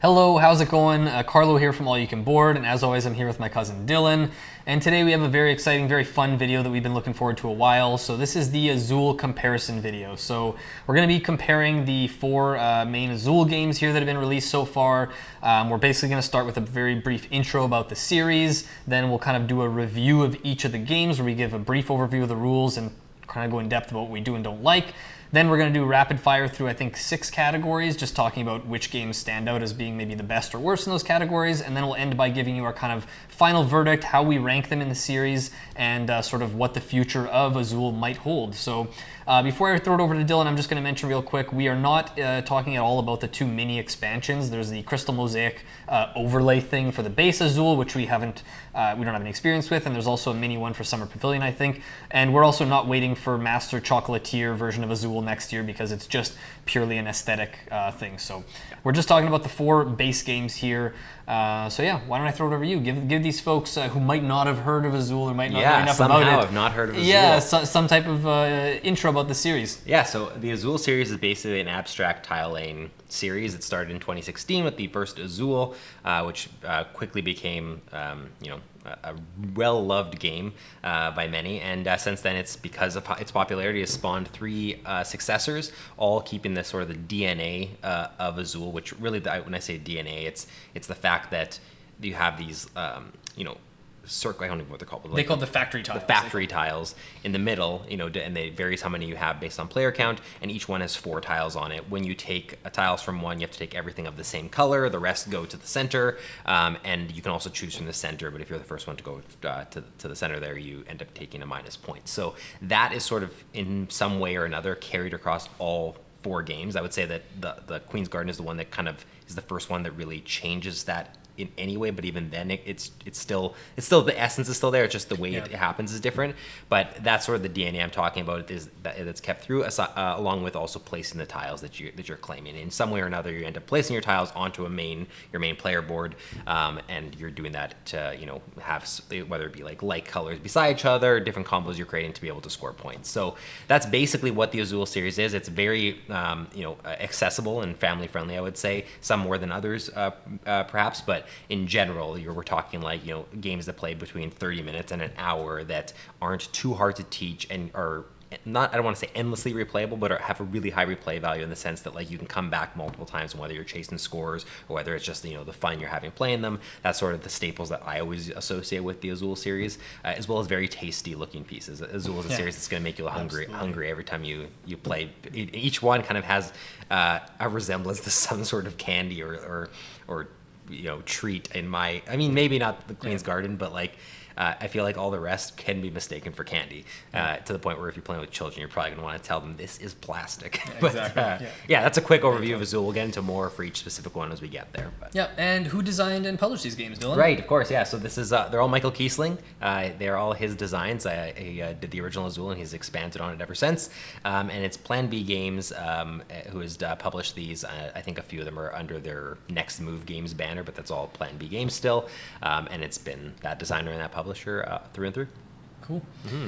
Hello, how's it going? Carlo here from All You Can Board, and as always, I'm here with my cousin Dylan. And today we have a very exciting, very fun video that we've been looking forward to a while. So this is the Azul comparison video. So we're going to be comparing the four main Azul games here that have been released so far. We're basically going to start with a very brief intro about the series. Then we'll kind of do a review of each of the games where we give a brief overview of the rules and kind of go in depth about what we do and don't like. Then we're going to do rapid fire through, I think, 6 categories, just talking about which games stand out as being maybe the best or worst in those categories. And then we'll end by giving you our kind of final verdict, how we rank them in the series, and sort of what the future of Azul might hold. So before I throw it over to Dylan, I'm just going to mention real quick, we are not talking at all about the 2 mini expansions. There's the Crystal Mosaic overlay thing for the base Azul, which we don't have any experience with, and there's also a mini one for Summer Pavilion, I think. And we're also not waiting for Master Chocolatier version of Azul next year because it's just purely an aesthetic thing. So we're just talking about the 4 base games here. So yeah, why don't I throw it over to you? Give these folks who might not have heard of Azul or might not know enough about it. have not heard of Azul. Yeah, some type of intro about the series. Yeah, so the Azul series is basically an abstract tile laying series. It started in 2016 with the first Azul, which quickly became, a well-loved game by many, and since then it's because of its popularity has spawned 3 successors, all keeping the sort of the DNA of Azul. Which really, when I say DNA, it's the fact that you have these, circle. I don't even know what they're called. They call the factory tiles. The factory tiles in the middle, and they varies how many you have based on player count, and each one has 4 tiles on it. When you take tiles from one, you have to take everything of the same color. The rest go to the center, and you can also choose from the center. But if you're the first one to go to the center there, you end up taking a minus point. So that is sort of in some way or another carried across all 4 games. I would say that the Queen's Garden is the one that kind of is the first one that really changes that in any way, but even then it's still the essence is still there. It's just the way it happens is different. But that's sort of the DNA I'm talking about, is that it's kept through, along with also placing the tiles that you're claiming. In some way or another, you end up placing your tiles onto your main player board, and you're doing that to have, whether it be like colors beside each other, different combos you're creating to be able to score points. So that's basically what the Azul series is. It's very accessible and family friendly, I would say, some more than others perhaps, but in general, we're talking like games that play between 30 minutes and an hour that aren't too hard to teach and are not, I don't want to say endlessly replayable, but have a really high replay value in the sense that you can come back multiple times, and whether you're chasing scores or whether it's just the fun you're having playing them. That's sort of the staples that I always associate with the Azul series, as well as very tasty looking pieces. Azul is a series that's going to make you hungry every time you play. Each one kind of has a resemblance to some sort of candy or treat maybe not the Queen's Garden, but I feel like all the rest can be mistaken for candy, to the point where if you're playing with children, you're probably going to want to tell them this is plastic. Yeah, exactly. Yeah, that's a quick overview of Azul. We'll get into more for each specific one as we get there. But. Yeah, and who designed and published these games, Dylan? Right, of course, yeah. So this is, they're all Michael Kiesling. They're all his designs. He did the original Azul, and he's expanded on it ever since. And it's Plan B Games, who has published these. I think a few of them are under their Next Move Games banner, but that's all Plan B Games still. And it's been that designer and that publisher through and through. Cool. Mm-hmm.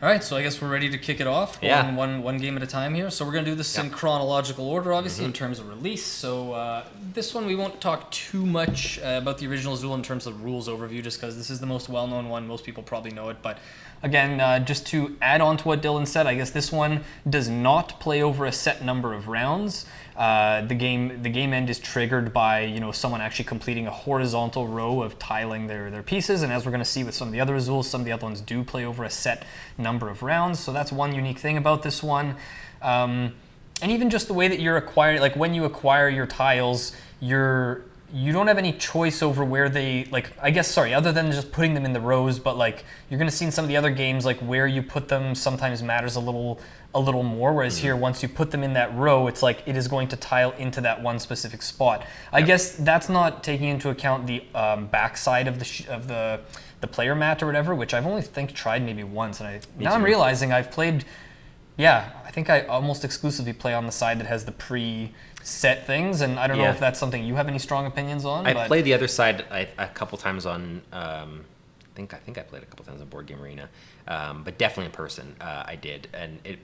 All right, so I guess we're ready to kick it off. One game at a time here. So we're going to do this in chronological order, obviously, in terms of release. So this one we won't talk too much about the original Azul in terms of rules overview, just because this is the most well-known one. Most people probably know it. But again, just to add on to what Dylan said, I guess this one does not play over a set number of rounds. The game end is triggered by someone actually completing a horizontal row of tiling their pieces, and as we're going to see with some of the other Azuls, some of the other ones do play over a set number of rounds. So that's one unique thing about this one. And even just the way that you're acquiring, when you acquire your tiles, you don't have any choice over where they, other than just putting them in the rows, but you're going to see in some of the other games, where you put them sometimes matters a little more, whereas here, once you put them in that row, it's it is going to tile into that one specific spot. I guess that's not taking into account the backside of the player mat or whatever, which I've only tried maybe once, and now I'm realizing I've played, I think I almost exclusively play on the side that has the pre-set things, and I don't know if that's something you have any strong opinions on. I played the other side a couple times on, I think I played a couple times on Board Game Arena, but definitely in person I did,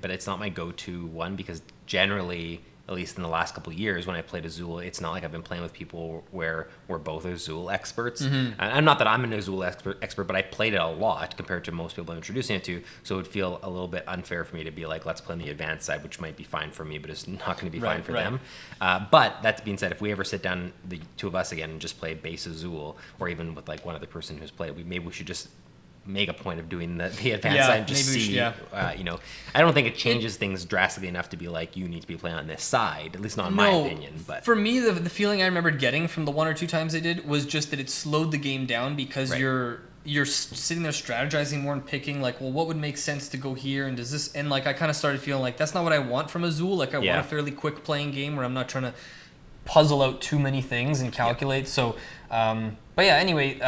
but it's not my go-to one because generally at least in the last couple of years when I played Azul, it's not like I've been playing with people where we're both Azul experts. And not that I'm an Azul expert, but I played it a lot compared to most people I'm introducing it to. So it would feel a little bit unfair for me to be like, let's play on the advanced side, which might be fine for me, but it's not going to be fine for them. But that being said, if we ever sit down, the two of us again, and just play base Azul, or even with like one other person who's played, maybe we should just make a point of doing the advanced side and just see, you know, I don't think it changes things drastically enough to be like, you need to be playing on this side, at least not in my opinion. But for me, the feeling I remembered getting from the 1 or 2 times I did was just that it slowed the game down because you're sitting there strategizing more and picking like, well, what would make sense to go here, and does this, and like I kind of started feeling like that's not what I want from Azul. Like I want a fairly quick playing game where I'm not trying to puzzle out too many things and calculate. So, but yeah, anyway,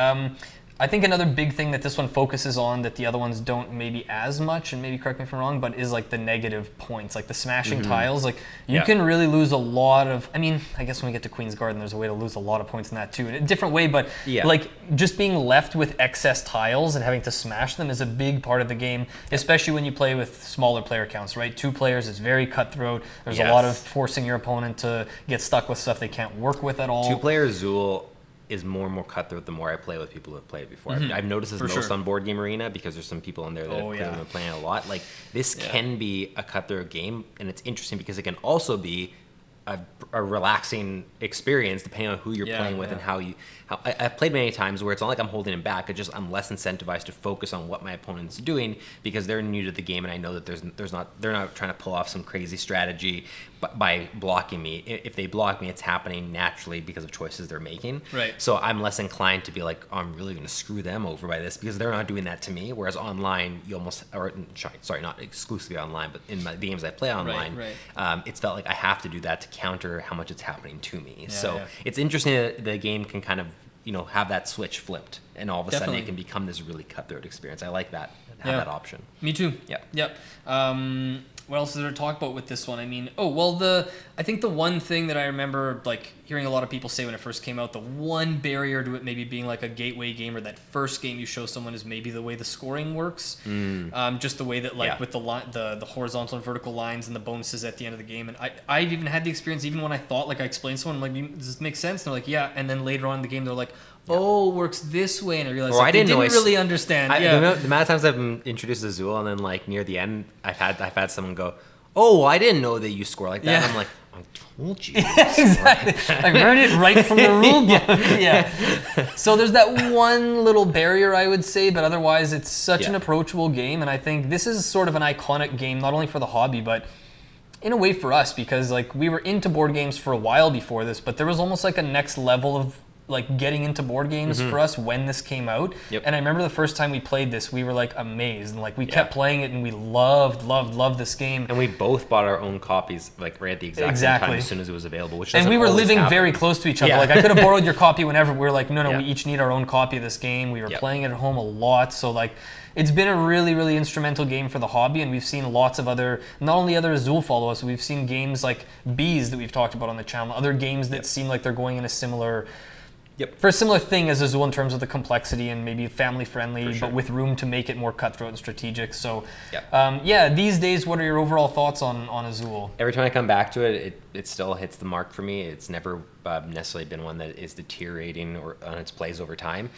I think another big thing that this one focuses on that the other ones don't maybe as much, and maybe correct me if I'm wrong, but is like the negative points, like the smashing tiles. Like you can really lose a lot of, I mean, I guess when we get to Queen's Garden, there's a way to lose a lot of points in that too, in a different way, but like just being left with excess tiles and having to smash them is a big part of the game, especially when you play with smaller player counts, right? 2 players is very cutthroat. There's a lot of forcing your opponent to get stuck with stuff they can't work with at all. 2-player Azul is more and more cutthroat the more I play with people who have played before. I've noticed this most on Board Game Arena because there's some people in there that have clearly been playing a lot. Like this can be a cutthroat game, and it's interesting because it can also be a relaxing experience depending on who you're playing with and how you. I've played many times where it's not like I'm holding it back. I'm less incentivized to focus on what my opponent's doing because they're new to the game, and I know that they're not trying to pull off some crazy strategy by blocking me. If they block me, it's happening naturally because of choices they're making. Right. So I'm less inclined to be like, oh, I'm really going to screw them over by this because they're not doing that to me. Whereas online, you almost, or sorry, not exclusively online, but in the games I play online, it's felt like I have to do that to counter how much it's happening to me. It's interesting that the game can kind of, you know, have that switch flipped, and all of a sudden it can become this really cutthroat experience. I like that, have that option. Me too. Yep. What else is there to talk about with this one? I mean, I think the one thing that I remember like hearing a lot of people say when it first came out, the one barrier to it maybe being like a gateway game or that first game you show someone is maybe the way the scoring works. Just the way that like with the horizontal and vertical lines and the bonuses at the end of the game. And I've even had the experience even when I thought like I explained to someone, I'm like, does this make sense? And they're like, yeah. And then later on in the game, they're like, oh, it works this way, and I realized I didn't really understand. The amount of times I've been introduced to Azul, and then like near the end, I've had someone go, "Oh, I didn't know that you score like that." And I'm like, "I told you." Exactly. I learned it right from the rule book. So there's that one little barrier, I would say, but otherwise, it's such an approachable game, and I think this is sort of an iconic game, not only for the hobby, but in a way for us, because like we were into board games for a while before this, but there was almost like a next level of like getting into board games for us when this came out. And I remember the first time we played this, we were like amazed, and like we kept playing it, and we loved this game. And we both bought our own copies like right at the exact same time as soon as it was available, which and we were living very close to each other. Like I could have borrowed your copy whenever. We were like, no, we each need our own copy of this game. We were playing it at home a lot, so like it's been a really, really instrumental game for the hobby, and we've seen lots of other, not only other Azul follow us, we've seen games like Bees that we've talked about on the channel, other games that seem like they're going in a similar for a similar thing as Azul in terms of the complexity and maybe family friendly, but with room to make it more cutthroat and strategic. So, these days, what are your overall thoughts on Azul? Every time I come back to it, it still hits the mark for me. It's never necessarily been one that is deteriorating or on its plays over time.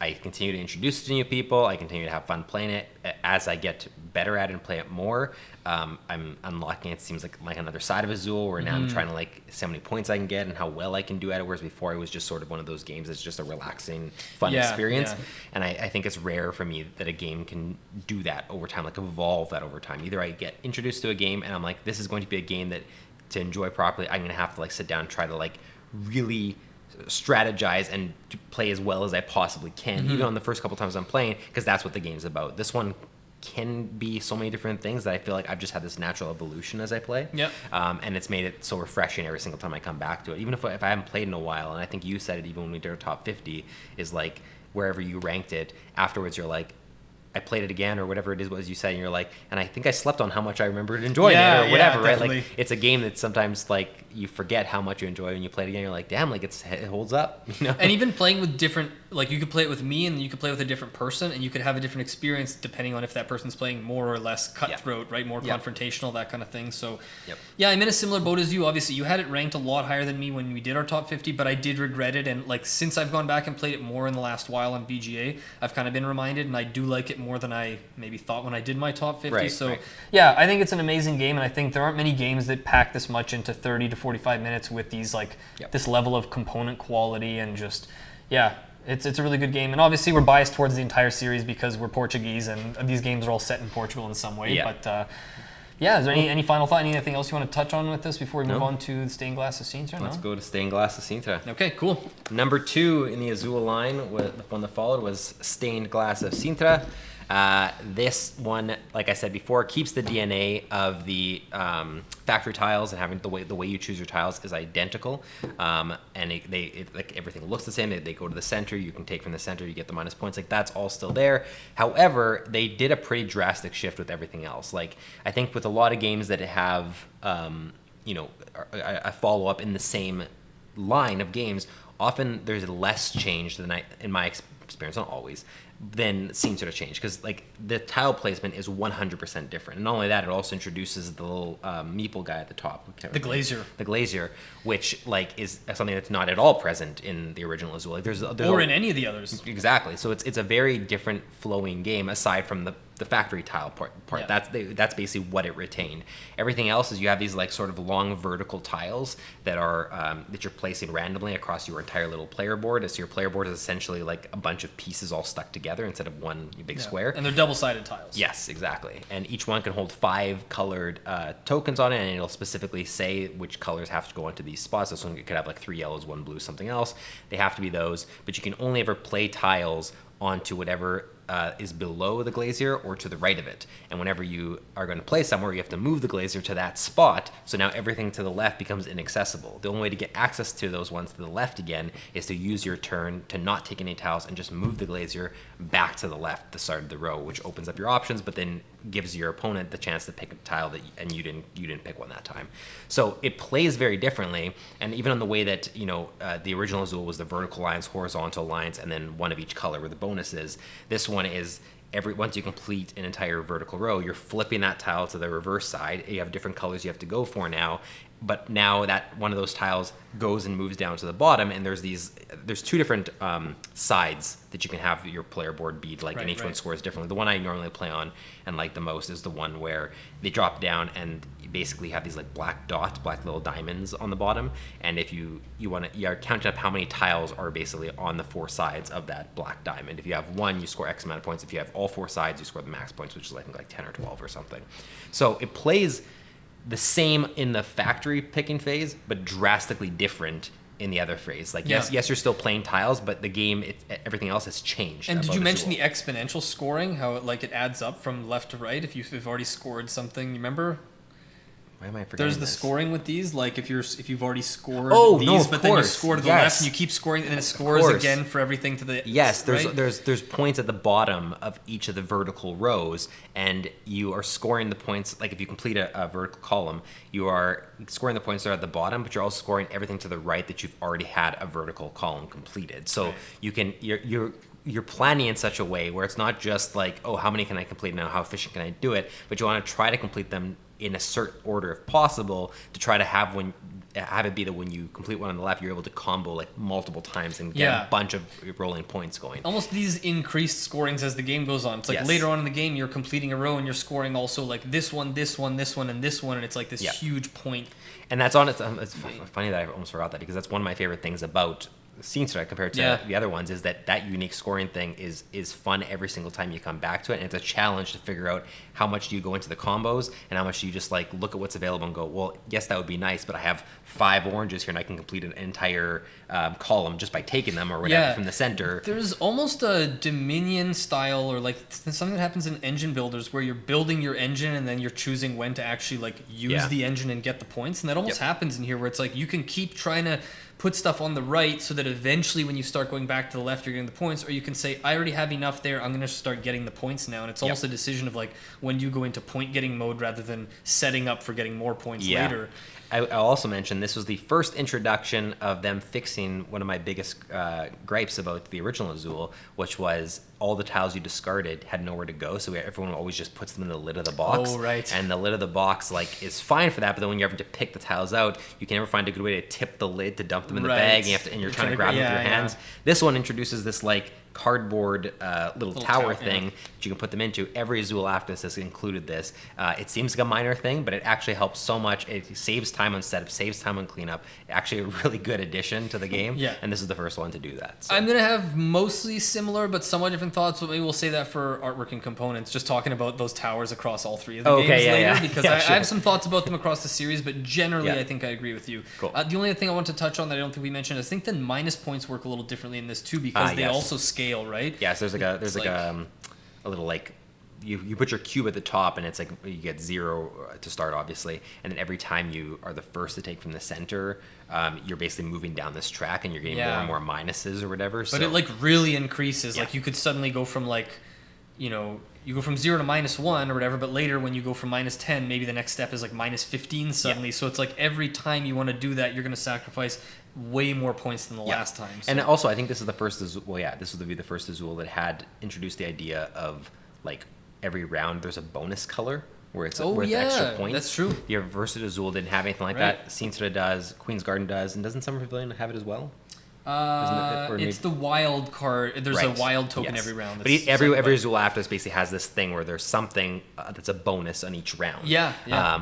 I continue to introduce it to new people. I continue to have fun playing it. As I get better at it and play it more, I'm unlocking, it seems like another side of Azul, where now I'm trying to like see how many points I can get and how well I can do at it, whereas before it was just sort of one of those games that's just a relaxing, fun experience. And I think it's rare for me that a game can do that over time, like evolve that over time. Either I get introduced to a game and I'm like, this is going to be a game that to enjoy properly, I'm going to have to like sit down and try to like really strategize and play as well as I possibly can, even on the first couple times I'm playing, because that's what the game's about. This one can be so many different things that I feel like I've just had this natural evolution as I play. And it's made it so refreshing every single time I come back to it. Even if I haven't played in a while, and I think you said it even when we did our top 50, is like wherever you ranked it, afterwards you're like, I played it again or whatever it is, as you said, and you're like, and I think I slept on how much I remembered enjoying it or whatever, right? Like it's a game that sometimes like you forget how much you enjoy when you play it again. You're like, damn, like it holds up, you know? And even playing with different, like you could play it with me and you could play with a different person and you could have a different experience depending on if that person's playing more or less cutthroat, right? More confrontational, that kind of thing. So yeah, I'm in a similar boat as you. Obviously, you had it ranked a lot higher than me when we did our top 50, but I did regret it. And like since I've gone back and played it more in the last while on BGA, I've kind of been reminded, and I do like it more than I maybe thought when I did my top 50. Yeah, I think it's an amazing game, and I think there aren't many games that pack this much into 30 to 45 minutes with these like this level of component quality and just it's a really good game. And obviously we're biased towards the entire series because we're Portuguese and these games are all set in Portugal in some way. But is there any final thought? Anything else you want to touch on with this before we move on to the Stained Glass of Sintra? Let's go to Stained Glass of Sintra. Okay, cool. Number 2 in the Azul line, the one that followed, was Stained Glass of Sintra. This one, like I said before, keeps the DNA of the factory tiles, and having the way you choose your tiles is identical. And like everything looks the same. They go to the center. You can take from the center. You get the minus points. Like that's all still there. However, they did a pretty drastic shift with everything else. Like I think with a lot of games that have a follow up in the same line of games, often there's less change than in my experience, not always, then seems to change, because like the tile placement is 100% different. And not only that, it also introduces the little meeple guy at the top, the glazier, which like is something that's not at all present in the original Azul. Like there's or in any of the others. Exactly. So it's a very different flowing game aside from the factory tile part. That's basically what it retained. Everything else is you have these like sort of long vertical tiles that are that you're placing randomly across your entire little player board. So your player board is essentially like a bunch of pieces all stuck together instead of one big square. And they're double-sided tiles. Yes, exactly. And each one can hold 5 colored tokens on it, and it'll specifically say which colors have to go into these spots. This one could have like 3 yellows, 1 blue, something else. They have to be those, but you can only ever play tiles onto whatever is below the glazier or to the right of it. And whenever you are going to play somewhere, you have to move the glazier to that spot, so now everything to the left becomes inaccessible. The only way to get access to those ones to the left again is to use your turn to not take any tiles and just move the glazier back to the left, the start of the row, which opens up your options, but then gives your opponent the chance to pick a tile and you didn't pick one that time. So it plays very differently, and even on the way that the original Azul was the vertical lines, horizontal lines, and then one of each color where the bonus is. This one is once you complete an entire vertical row, you're flipping that tile to the reverse side. You have different colors you have to go for now, but now that one of those tiles goes and moves down to the bottom, and there's 2 different sides that you can have your player board be like, and each one scores differently. The one I normally play on and like the most is the one where they drop down and you basically have these like black little diamonds on the bottom, and if you are counting up how many tiles are basically on the 4 sides of that black diamond. If you have 1, you score X amount of points. If you have all 4 sides, you score the max points, which is I think like 10 or 12 or something. So it plays the same in the factory picking phase, but drastically different in the other phase. Like yes, you're still playing tiles, but the game, everything else has changed. And did you mention the exponential scoring? How it adds up from left to right if you've already scored something? You remember? Why am I forgetting There's the this? scoring with these, like if you've already scored but then you score to the left and you keep scoring, and then it scores again for everything to the there's points at the bottom of each of the vertical rows, and you are scoring the points. Like if you complete a vertical column, you are scoring the points that are at the bottom, but you're also scoring everything to the right that you've already had a vertical column completed. So you're planning in such a way where it's not just like, oh, how many can I complete now? How efficient can I do it? But you want to try to complete them in a certain order if possible, to try to have it be that when you complete one on the left, you're able to combo like multiple times and get a bunch of rolling points going. Almost these increased scorings as the game goes on. It's like later on in the game, you're completing a row and you're scoring also like this one, and this one, and it's like this huge point. And that's on it's funny that I almost forgot that, because that's one of my favorite things about Sintra compared to the other ones, is that unique scoring thing is fun every single time you come back to it, and it's a challenge to figure out how much do you go into the combos and how much do you just like look at what's available and go, well, yes, that would be nice, but I have 5 oranges here and I can complete an entire column just by taking them or whatever from the center. There's almost a Dominion style, or like something that happens in engine builders where you're building your engine and then you're choosing when to actually like use the engine and get the points, and that almost happens in here where it's like you can keep trying to put stuff on the right so that eventually when you start going back to the left, you're getting the points, or you can say, I already have enough there, I'm going to start getting the points now. And it's almost a decision of like when do you go into point getting mode rather than setting up for getting more points later. I'll also mention this was the first introduction of them fixing one of my biggest gripes about the original Azul, which was all the tiles you discarded had nowhere to go, so everyone always just puts them in the lid of the box. Oh, right. And the lid of the box like is fine for that, but then when you're having to pick the tiles out, you can never find a good way to tip the lid to dump them in the bag, and you're trying to grab them with your hands. This one introduces this like cardboard little tower thing that you can put them into. Every Azul after this has included this. It seems like a minor thing, but it actually helps so much. It saves time on setup, saves time on cleanup. Actually, a really good addition to the game. Yeah. And this is the first one to do that. So. I'm going to have mostly similar but somewhat different thoughts, but maybe we'll say that for artwork and components, just talking about those towers across all three of the games later, because I have some thoughts about them across the series, but generally I think I agree with you. Cool. The only thing I want to touch on that I don't think we mentioned is I think the minus points work a little differently in this too, because they also scale, right? Yes, there's a little like you put your cube at the top, and it's like you get 0 to start, obviously, and then every time you are the first to take from the center, you're basically moving down this track, and you're getting more and more minuses or whatever. But it like really increases. Like you could suddenly go from like, you go from 0 to -1 or whatever, but later when you go from -10, maybe the next step is like -15 suddenly. Yeah. So it's like every time you want to do that, you're going to sacrifice way more points than the last time. So. And also, I think this is the first Azul. Well, this would be the first Azul that had introduced the idea of like every round there's a bonus color where it's worth extra points. That's true. The Versed Azul didn't have anything like that. Sintra does, Queen's Garden does, and doesn't Summer Pavilion have it as well? It's the wild card. There's a wild token every round. But every Azul after this basically has this thing where there's something that's a bonus on each round. Yeah.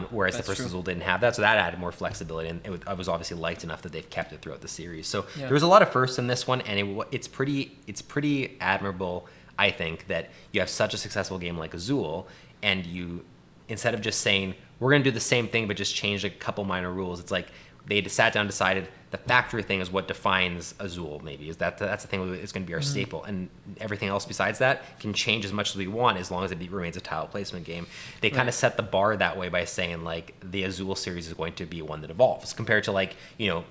Whereas the first Azul didn't have that, so that added more flexibility, and it was obviously liked enough that they've kept it throughout the series. So there was a lot of firsts in this one, and it's pretty admirable, I think, that you have such a successful game like Azul, and you, instead of just saying we're going to do the same thing but just change a couple minor rules, it's like they sat down and decided the factory thing is what defines Azul, maybe. That's the thing it's going to be our staple. And everything else besides that can change as much as we want as long as it remains a tile placement game. They kind of set the bar that way by saying, like, the Azul series is going to be one that evolves compared to, like, the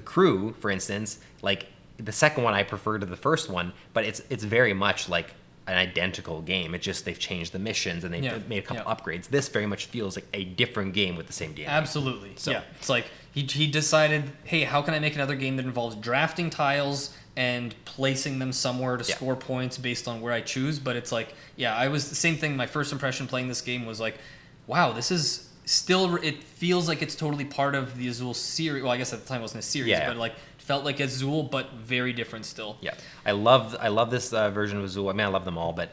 Crew, for instance. Like, the second one I prefer to the first one, but it's very much like an identical game. It's just they've changed the missions and they've made a couple upgrades. This very much feels like a different game with the same DNA. Absolutely. So it's like he decided, hey, how can I make another game that involves drafting tiles and placing them somewhere to score points based on where I choose? But it's like, I was the same thing. My first impression playing this game was like, wow, this is still, it feels like it's totally part of the Azul series. Well, I guess at the time it wasn't a series, but like felt like Azul, but very different still. Yeah, I love this version of Azul. I mean, I love them all, but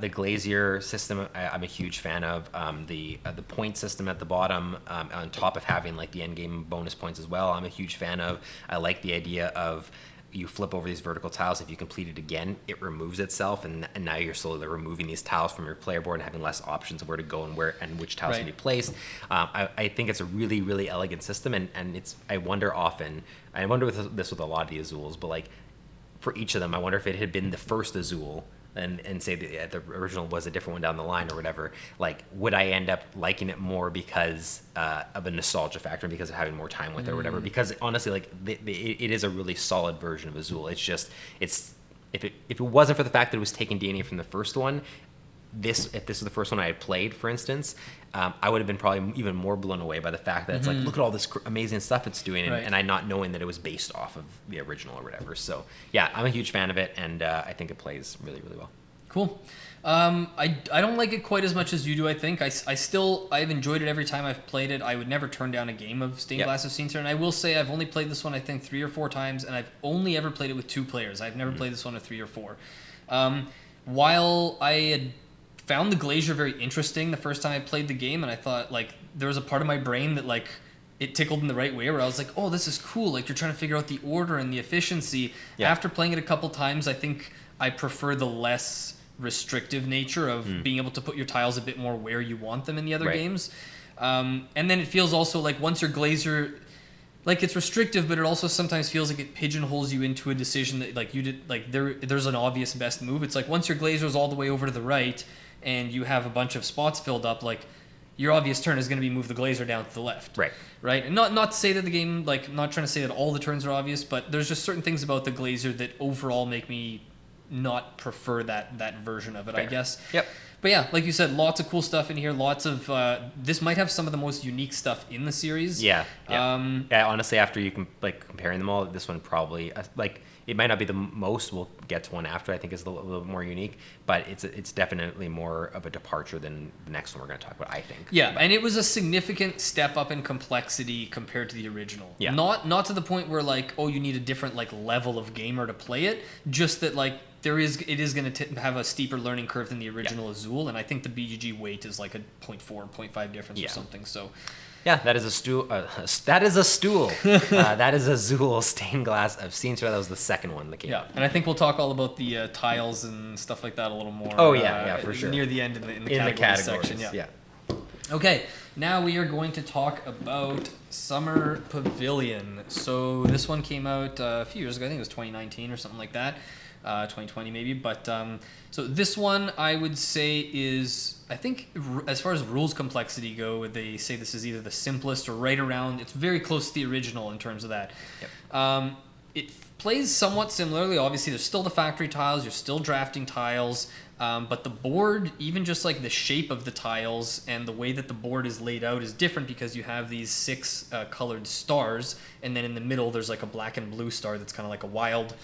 the Glazier system I'm a huge fan of. The point system at the bottom, on top of having like the end game bonus points as well, I'm a huge fan of. I like the idea of you flip over these vertical tiles. If you complete it again, it removes itself, and now you're slowly removing these tiles from your player board and having less options of where to go and which tiles can be placed. I think it's a really, really elegant system, and I wonder with this with a lot of the Azuls, but like for each of them, I wonder if it had been the first Azul and say the original was a different one down the line or whatever, like would I end up liking it more because of a nostalgia factor, because of having more time with it or whatever? Because honestly, like it is a really solid version of Azul. It's just if it wasn't for the fact that it was taking DNA from the first one, if this was the first one I had played, for instance, I would have been probably even more blown away by the fact that it's like, look at all this amazing stuff it's doing, and I not knowing that it was based off of the original or whatever. So yeah, I'm a huge fan of it, and I think it plays really, really well. Cool. I don't like it quite as much as you do, I think. I've enjoyed it every time I've played it. I would never turn down a game of Stained Glass of Sintra, and I will say I've only played this one, I think, 3 or 4 times, and I've only ever played it with 2 players. I've never played this one with 3 or 4. While I had found the Glazier very interesting the first time I played the game, and I thought, like, there was a part of my brain that, like, it tickled in the right way, where I was like, oh, this is cool. Like, you're trying to figure out the order and the efficiency. After playing it a couple times, I think I prefer the less restrictive nature of being able to put your tiles a bit more where you want them in the other games. And then it feels also like once your Glazier, like, it's restrictive, but it also sometimes feels like it pigeonholes you into a decision that, like, you did, like, there's an obvious best move. It's like once your Glazier's all the way over to the right and you have a bunch of spots filled up, like, your obvious turn is going to be move the glazer down to the left. Right? And not to say that the game, like, not trying to say that all the turns are obvious, but there's just certain things about the glazer that overall make me not prefer that version of it, I guess. But yeah, like you said, lots of cool stuff in here. Lots of this might have some of the most unique stuff in the series. Yeah. Honestly, after you can comparing them all, this one probably it might not be the most. We'll get to one after. I think is a little bit more unique, but it's definitely more of a departure than the next one we're going to talk about, I think. Yeah, and it was a significant step up in complexity compared to the original. Yeah. Not to the point where you need a different level of gamer to play it. Just that it is going to have a steeper learning curve than the original Azul, and I think the BGG weight is like a 0.4, 0.5 difference or something. So. Yeah, that is a stool. That is a stool. That is Azul stained glass of Sintra. That was the second one that came out. And I think we'll talk all about the tiles and stuff like that a little more. Oh yeah, for sure. Near the end in the categories section. Yeah. Okay, now we are going to talk about Summer Pavilion. So this one came out a few years ago. I think it was 2019 or something like that. 2020 maybe, but so this one I would say is, I think as far as rules complexity go, they say this is either the simplest or right around, it's very close to the original in terms of that. It plays somewhat similarly. Obviously there's still the factory tiles, you're still drafting tiles, but the board, even just the shape of the tiles and the way that the board is laid out is different because you have these 6 colored stars, and then in the middle there's a black and blue star that's kind of like a wild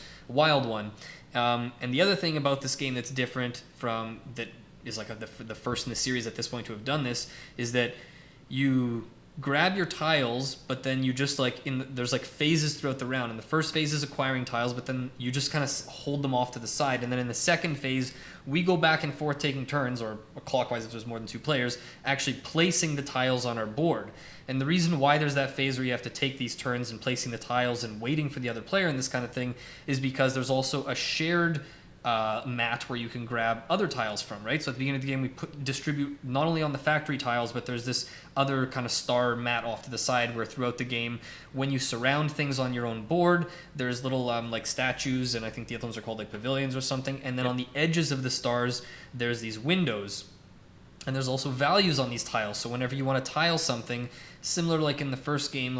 one. And the other thing about this game that's different from that is the first in the series at this point to have done this is that you grab your tiles, but then you just there's phases throughout the round, and the first phase is acquiring tiles, but then you just kind of hold them off to the side, and then in the second phase we go back and forth taking turns, or clockwise if there's more than 2 players, actually placing the tiles on our board. And the reason why there's that phase where you have to take these turns and placing the tiles and waiting for the other player and this kind of thing is because there's also a shared mat where you can grab other tiles from, right? So at the beginning of the game, we distribute not only on the factory tiles, but there's this other kind of star mat off to the side where throughout the game, when you surround things on your own board, there's little statues, and I think the other ones are called pavilions or something. And then on the edges of the stars, there's these windows. And there's also values on these tiles. So whenever you want to tile something, similar to in the first game,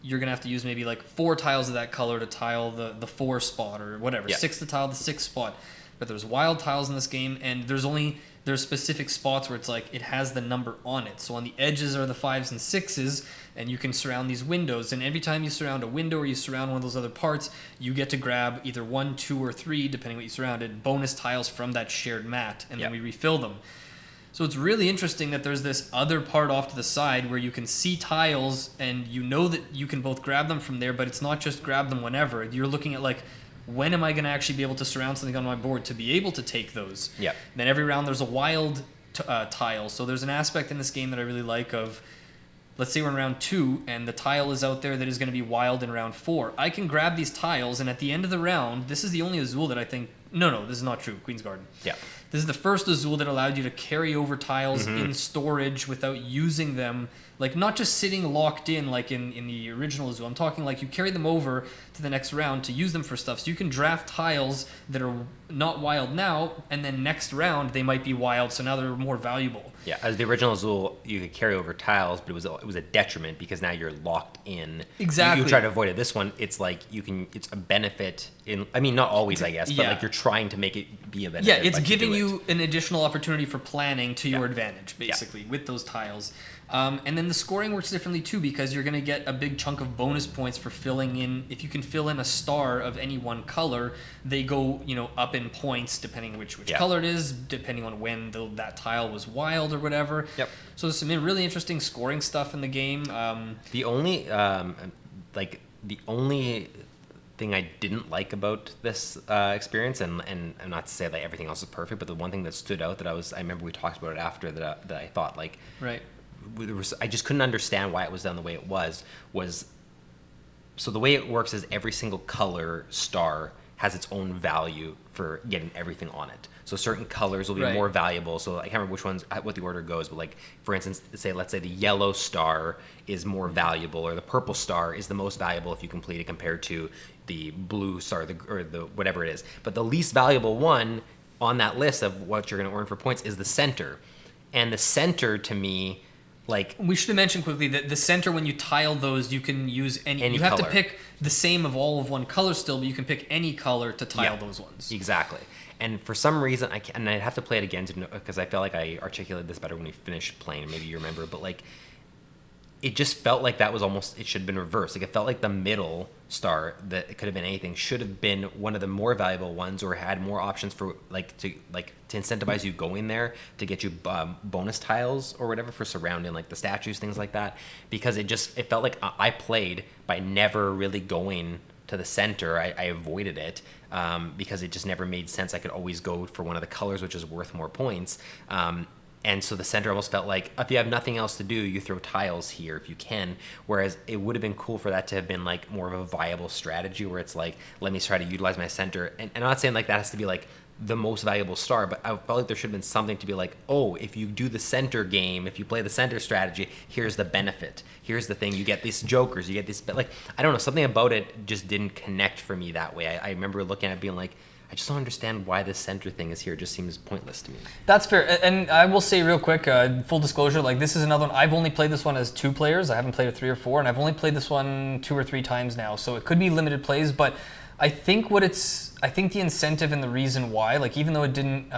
you're going to have to use maybe 4 tiles of that color to tile the 4 spot or whatever, 6 to tile the 6 spot. But there's wild tiles in this game, and there's specific spots where it's it has the number on it. So on the edges are the 5s and 6s, and you can surround these windows. And every time you surround a window or you surround one of those other parts, you get to grab either 1, 2, or 3, depending what you surrounded, bonus tiles from that shared mat, and then we refill them. So it's really interesting that there's this other part off to the side where you can see tiles and you know that you can both grab them from there, but it's not just grab them whenever. You're looking at when am I going to actually be able to surround something on my board to be able to take those? Then every round there's a wild tile. So there's an aspect in this game that I really like of, let's say we're in round 2 and the tile is out there that is going to be wild in round 4. I can grab these tiles, and at the end of the round, this is the only Azul that I think, no, this is not true, Queen's Garden. This is the first Azul that allowed you to carry over tiles in storage without using them, not just sitting locked in in the original Azul. I'm talking you carry them over to the next round to use them for stuff. So you can draft tiles that are not wild now, and then next round they might be wild, so now they're more valuable. Yeah, as the original Azul, you could carry over tiles, but it was a detriment because now you're locked in. Exactly. You try to avoid it. This one, it's it's a benefit not always, I guess, but you're trying to make it be a benefit. Yeah, it's giving you an additional opportunity for planning to your advantage, basically, with those tiles. And then the scoring works differently too, because you're going to get a big chunk of bonus points for filling in. If you can fill in a star of any one color, they go up in points depending which color it is, depending on when that tile was wild or whatever. So there's some really interesting scoring stuff in the game. The only thing I didn't like about this experience, and not to say that everything else is perfect, but the one thing that stood out that I remember we talked about it after that I thought right. I just couldn't understand why it was done the way it was so the way it works is every single color star has its own value for getting everything on it. So certain colors will be more valuable. So I can't remember what the order goes, but for instance, let's say the yellow star is more valuable, or the purple star is the most valuable if you complete it compared to the blue star or the whatever it is. But the least valuable one on that list of what you're going to earn for points is the center. And the center, to me, like we should have mentioned quickly that the center, when you tile those, you can use any you have color. to pick the same of all of one color still, but you can pick any color to tile those ones. Exactly. And for some reason, and I'd have to play it again to know, because I felt like I articulated this better when we finished playing. Maybe you remember, but like, it just felt like that was almost, it should have been reversed. Like, it felt like the middle star, that it could have been anything, should have been one of the more valuable ones, or had more options for to incentivize you going there to get you bonus tiles or whatever for surrounding like the statues, things like that. Because it felt like I played by never really going to the center. I avoided it because it just never made sense. I could always go for one of the colors, which is worth more points. And so the center almost felt like, if you have nothing else to do, you throw tiles here if you can. Whereas it would have been cool for that to have been like more of a viable strategy, where it's like, let me try to utilize my center. And I'm not saying like that has to be like the most valuable star, but I felt like there should have been something to be like, oh, if you do the center game, if you play the center strategy, here's the benefit. Here's the thing. You get these jokers, you get this, but like, I don't know, something about it just didn't connect for me that way. I remember looking at it being like, I just don't understand why this center thing is here. It just seems pointless to me. That's fair. And I will say real quick, full disclosure, like this is another one. I've only played this one as 2 players. I haven't played it 3 or 4, and I've only played this one 2 or 3 times now. So it could be limited plays, but I think the incentive and the reason why, like even though it didn't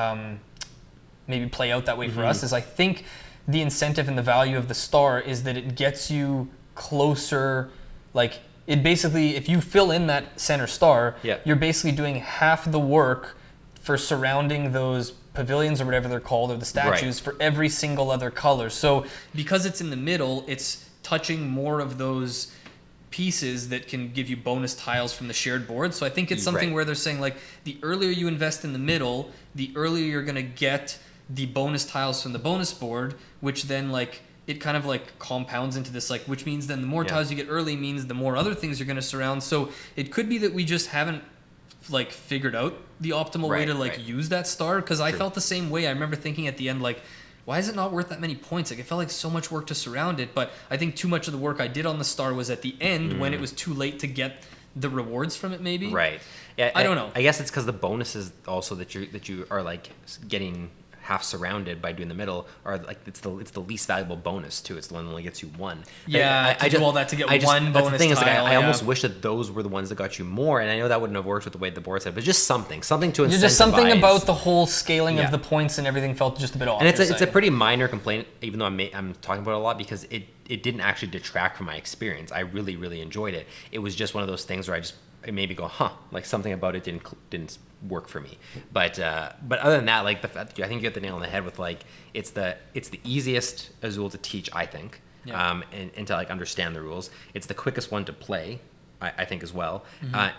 maybe play out that way for us, is I think the incentive and the value of the star is that it gets you closer, like, it basically, if you fill in that center star, you're basically doing half the work for surrounding those pavilions or whatever they're called, or the statues, for every single other color. So because it's in the middle, it's touching more of those pieces that can give you bonus tiles from the shared board. So I think it's something where they're saying like, the earlier you invest in the middle, the earlier you're going to get the bonus tiles from the bonus board, which then like, it kind of like compounds into this, like, which means then the more tiles you get early means the more other things you're going to surround. So it could be that we just haven't like figured out the optimal way to like use that star. Cause I felt the same way. I remember thinking at the end, like, why is it not worth that many points? Like, it felt like so much work to surround it, but I think too much of the work I did on the star was at the end when it was too late to get the rewards from it, maybe. Right. Yeah. I don't know. I guess it's because the bonuses also that you are like getting half surrounded by doing the middle are like, it's the least valuable bonus too. It's the one that only gets you 1. Yeah, I do all that to get one bonus that's the thing, tile. Is like, I almost wish that those were the ones that got you more, and I know that wouldn't have worked with the way the board said, but just something to incentivize. Just something about the whole scaling of the points and everything felt just a bit off. And it's a pretty minor complaint, even though I'm talking about it a lot, because it didn't actually detract from my experience. I really, really enjoyed it. It was just one of those things where I maybe go, like something about it didn't work for me. But other than that, like I think you hit the nail on the head with like, it's the easiest Azul to teach, I think, and to like understand the rules. It's the quickest one to play, I think as well.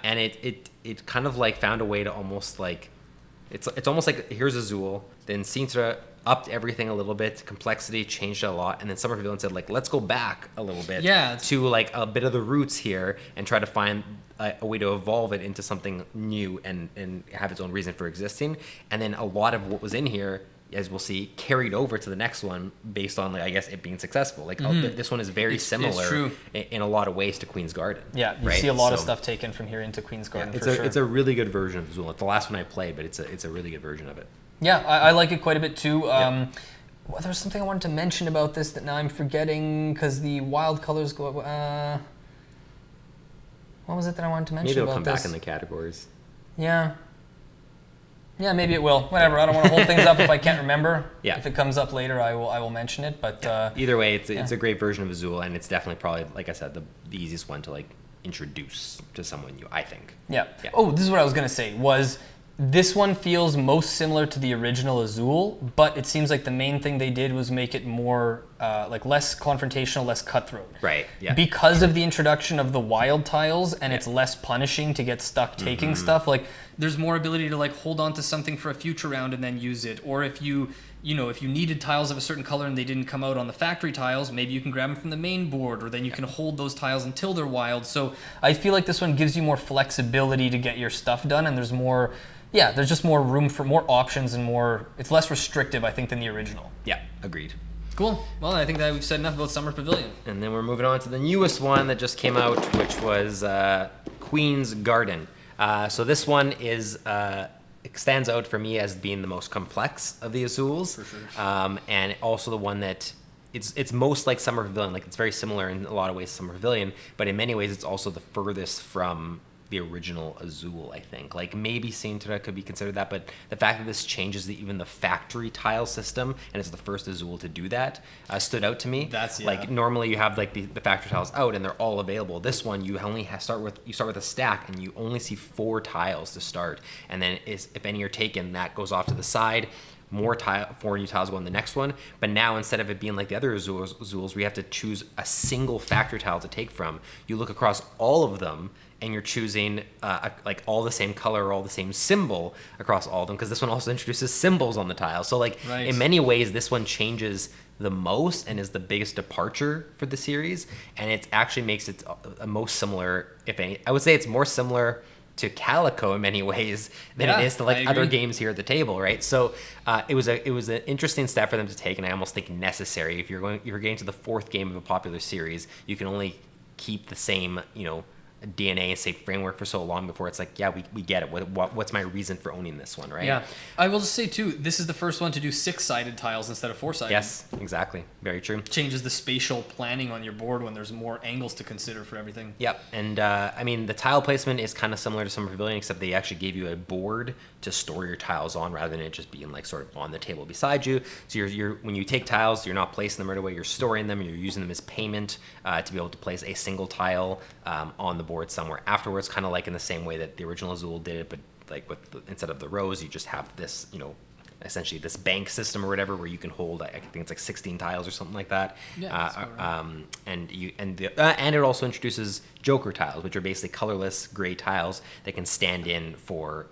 And it kind of like found a way to almost like, it's almost like, here's Azul, then Sintra upped everything a little bit, complexity changed a lot, and then Summer Pavilion said like, let's go back a little bit to like a bit of the roots here and try to find a way to evolve it into something new and have its own reason for existing. And then a lot of what was in here, as we'll see, carried over to the next one based on, like, I guess, it being successful. Like, this one is very similar in a lot of ways to Queen's Garden. Yeah, you see a lot of stuff taken from here into Queen's Garden, for sure. It's a really good version of Azul. It's the last one I played, but it's a really good version of it. Yeah, I like it quite a bit too. Well, there was something I wanted to mention about this that now I'm forgetting, because the wild colors go... what was it that I wanted to mention about this? Maybe it'll come back in the categories. Yeah. Yeah, maybe it will. Whatever. I don't want to hold things up if I can't remember. Yeah. If it comes up later, I will mention it. But either way, it's a great version of Azul, and it's definitely probably, like I said, the easiest one to like introduce to someone new, I think. Yeah. Oh, this is what I was gonna say. This one feels most similar to the original Azul, but it seems like the main thing they did was make it more, like less confrontational, less cutthroat. Right, yeah. Because of the introduction of the wild tiles, and it's less punishing to get stuck taking stuff, like there's more ability to like hold on to something for a future round and then use it. Or if you needed tiles of a certain color and they didn't come out on the factory tiles, maybe you can grab them from the main board, or then you can hold those tiles until they're wild. So I feel like this one gives you more flexibility to get your stuff done, and there's more... Yeah, there's just more room for more options and more... It's less restrictive, I think, than the original. Yeah, agreed. Cool. Well, I think that we've said enough about Summer Pavilion. And then we're moving on to the newest one that just came out, which was Queen's Garden. So this one is... it stands out for me as being the most complex of the Azuls. For sure. And also the one that it's most like Summer Pavilion. Like it's very similar in a lot of ways to Summer Pavilion, but in many ways it's also the furthest from the original Azul, I think. Like maybe Sintra could be considered that, but the fact that this changes even the factory tile system, and it's the first Azul to do that, stood out to me. Like normally you have like the factory tiles out and they're all available. This one you only start with a stack and you only see 4 tiles to start, and then if any are taken, that goes off to the side. 4 new tiles go on the next one, but now instead of it being like the other Azuls, we have to choose a single factory tile to take from. You look across all of them, and you're choosing like all the same color or all the same symbol across all of them, because this one also introduces symbols on the tile. So like in many ways, this one changes the most and is the biggest departure for the series, and it actually makes it most similar, if any. I would say it's more similar to Calico in many ways than it is to like other games here at the table, right? So it was an interesting step for them to take, and I almost think necessary. If you're getting to the 4th game of a popular series, you can only keep the same, DNA and safe framework for so long before it's like, yeah, we get it. What's my reason for owning this one, right? Yeah. I will just say too, this is the first one to do 6-sided tiles instead of 4-sided. Yes, exactly. Very true. Changes the spatial planning on your board when there's more angles to consider for everything. Yep. And I mean, the tile placement is kind of similar to Summer Pavilion, except they actually gave you a board to store your tiles on rather than it just being like sort of on the table beside you. So you're when you take tiles, you're not placing them right away, you're storing them, you're using them as payment to be able to place a single tile on the board somewhere afterwards, kind of like in the same way that the original Azul did it, but like instead of the rows, you just have this, essentially this bank system or whatever, where you can hold, I think it's like 16 tiles or something like that. Yeah, and it also introduces Joker tiles, which are basically colorless gray tiles that can stand in for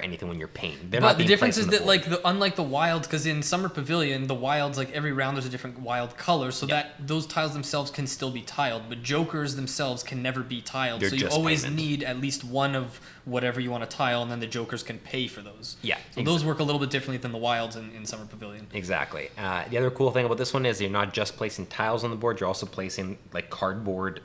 anything when you're painting. But the difference is that like unlike the wilds, because in Summer Pavilion, the wilds, like every round there's a different wild color, so that those tiles themselves can still be tiled, but Jokers themselves can never be tiled. They're so you always need at least one of whatever you want to tile, and then the Jokers can pay for those. Yeah. So those work a little bit differently than the wilds in Summer Pavilion. Exactly. The other cool thing about this one is you're not just placing tiles on the board, you're also placing like cardboard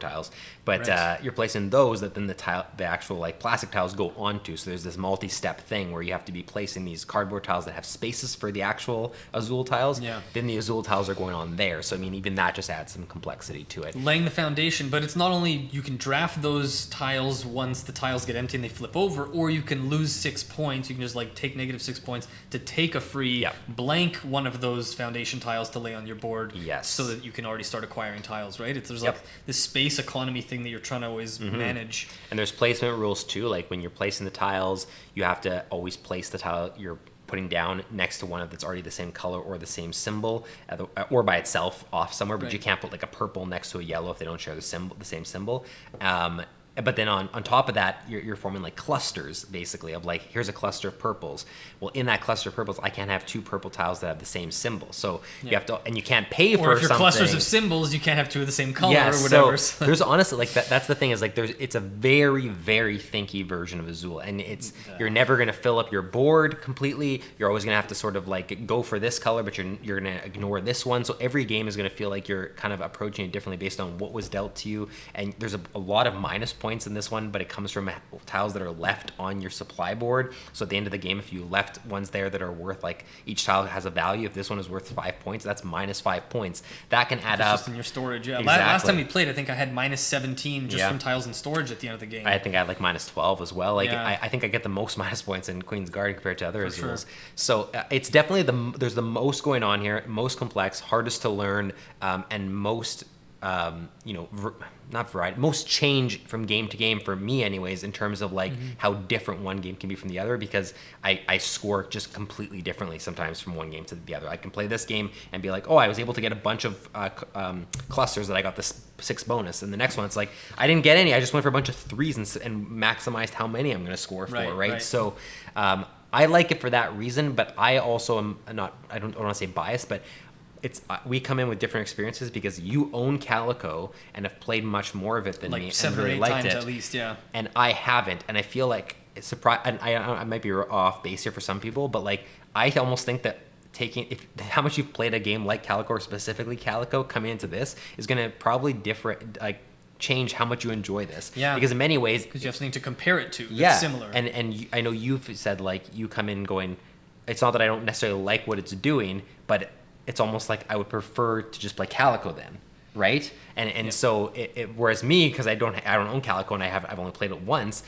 tiles, but you're placing those that then the actual like plastic tiles go onto. So there's this multi-step thing where you have to be placing these cardboard tiles that have spaces for the actual Azul tiles. Then the Azul tiles are going on there. So I mean, even that just adds some complexity to it. Laying the foundation, but it's not only you can draft those tiles once the tiles get empty and they flip over, or you can lose 6 points. You can just like take -6 points to take a free blank one of those foundation tiles to lay on your board. Yes. So that you can already start acquiring tiles, right? There's like this space economy thing that you're trying to always manage. And there's placement rules too. Like when you're placing the tiles, you have to always place the tile you're putting down next to one that's already the same color or the same symbol, or by itself off somewhere. But you can't put like a purple next to a yellow if they don't share the same symbol. But then on top of that, you're forming like clusters, basically, of like, here's a cluster of purples. Well, in that cluster of purples, I can't have 2 purple tiles that have the same symbol. So you have to, and you can't pay for something. Or if you're clusters of symbols, you can't have 2 of the same color or whatever. So there's honestly, like, that's the thing is, like, it's a very, very thinky version of Azul. And you're never going to fill up your board completely. You're always going to have to sort of like go for this color, but you're going to ignore this one. So every game is going to feel like you're kind of approaching it differently based on what was dealt to you. And there's a lot of minus points in this one, but it comes from tiles that are left on your supply board. So at the end of the game, if you left ones there that are worth, like, each tile has a value, if this one is worth 5 points, that's -5 points. That can add up. Just in your storage, yeah. Exactly. Last time we played, I think I had -17 just from tiles in storage at the end of the game. I think I had like -12 as well. Like I think I get the most minus points in Queen's Garden compared to other Azuls. Sure. So it's definitely there's the most going on here, most complex, hardest to learn, and most not variety, most change from game to game for me anyways, in terms of like how different one game can be from the other, because I score just completely differently sometimes from one game to the other. I can play this game and be like, oh, I was able to get a bunch of clusters that I got this 6 bonus, and the next one it's like I didn't get any, I just went for a bunch of 3s and maximized how many I'm going to score for, right? So I like it for that reason, but I also am not, I don't want to say biased, but we come in with different experiences because you own Calico and have played much more of it than me, 7 or 8 times at least, and I haven't, and I feel like it's surprised. And I might be off base here for some people, but like I almost think that how much you've played a game like Calico, or specifically Calico, coming into this is going to probably change how much you enjoy this. Yeah. Because in many ways, because you have something to compare it to. That's similar. And I know you've said like you come in going, it's not that I don't necessarily like what it's doing, but it's almost like I would prefer to just play Calico then, right? And so whereas me, because I don't own Calico and I've only played it once,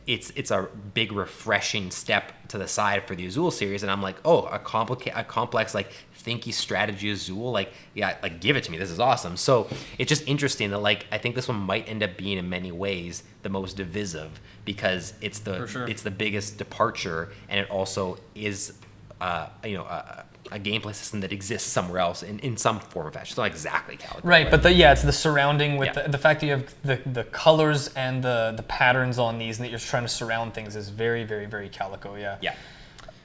it's a big refreshing step to the side for the Azul series, and I'm like, oh, a complex like thinky strategy Azul, like give it to me. This is awesome. So it's just interesting that like I think this one might end up being in many ways the most divisive because it's the biggest departure, and it also is a gameplay system that exists somewhere else in some form or fashion. It's not exactly Calico. Right, but it's the surrounding with the fact that you have the colors and the patterns on these and that you're trying to surround things is very, very, very Calico, yeah. Yeah.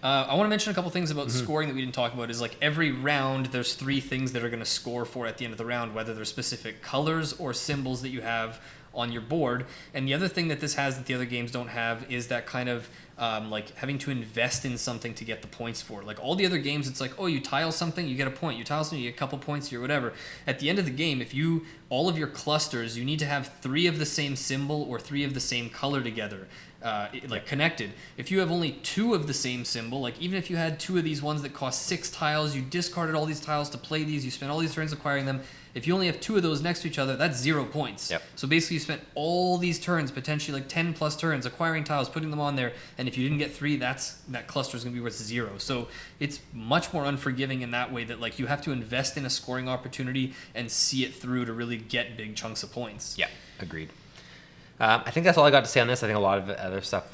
I want to mention a couple things about scoring that we didn't talk about. Is like every round, there's 3 things that are going to score for at the end of the round, whether they're specific colors or symbols that you have on your board. And the other thing that this has that the other games don't have is that kind of like having to invest in something to get the points for. Like all the other games, it's like, oh, you tile something, you get a point. You tile something, you get a couple points or whatever. At the end of the game, if all of your clusters, you need to have 3 of the same symbol or 3 of the same color together. Connected. If you have only 2 of the same symbol, like even if you had 2 of these ones that cost 6 tiles, you discarded all these tiles to play these, you spent all these turns acquiring them. If you only have 2 of those next to each other, that's 0 points. Yep. So basically you spent all these turns, potentially like 10 plus turns, acquiring tiles, putting them on there, and if you didn't get 3, that cluster is going to be worth 0. So it's much more unforgiving in that way that like you have to invest in a scoring opportunity and see it through to really get big chunks of points. Yeah, agreed. I think that's all I got to say on this. I think a lot of other stuff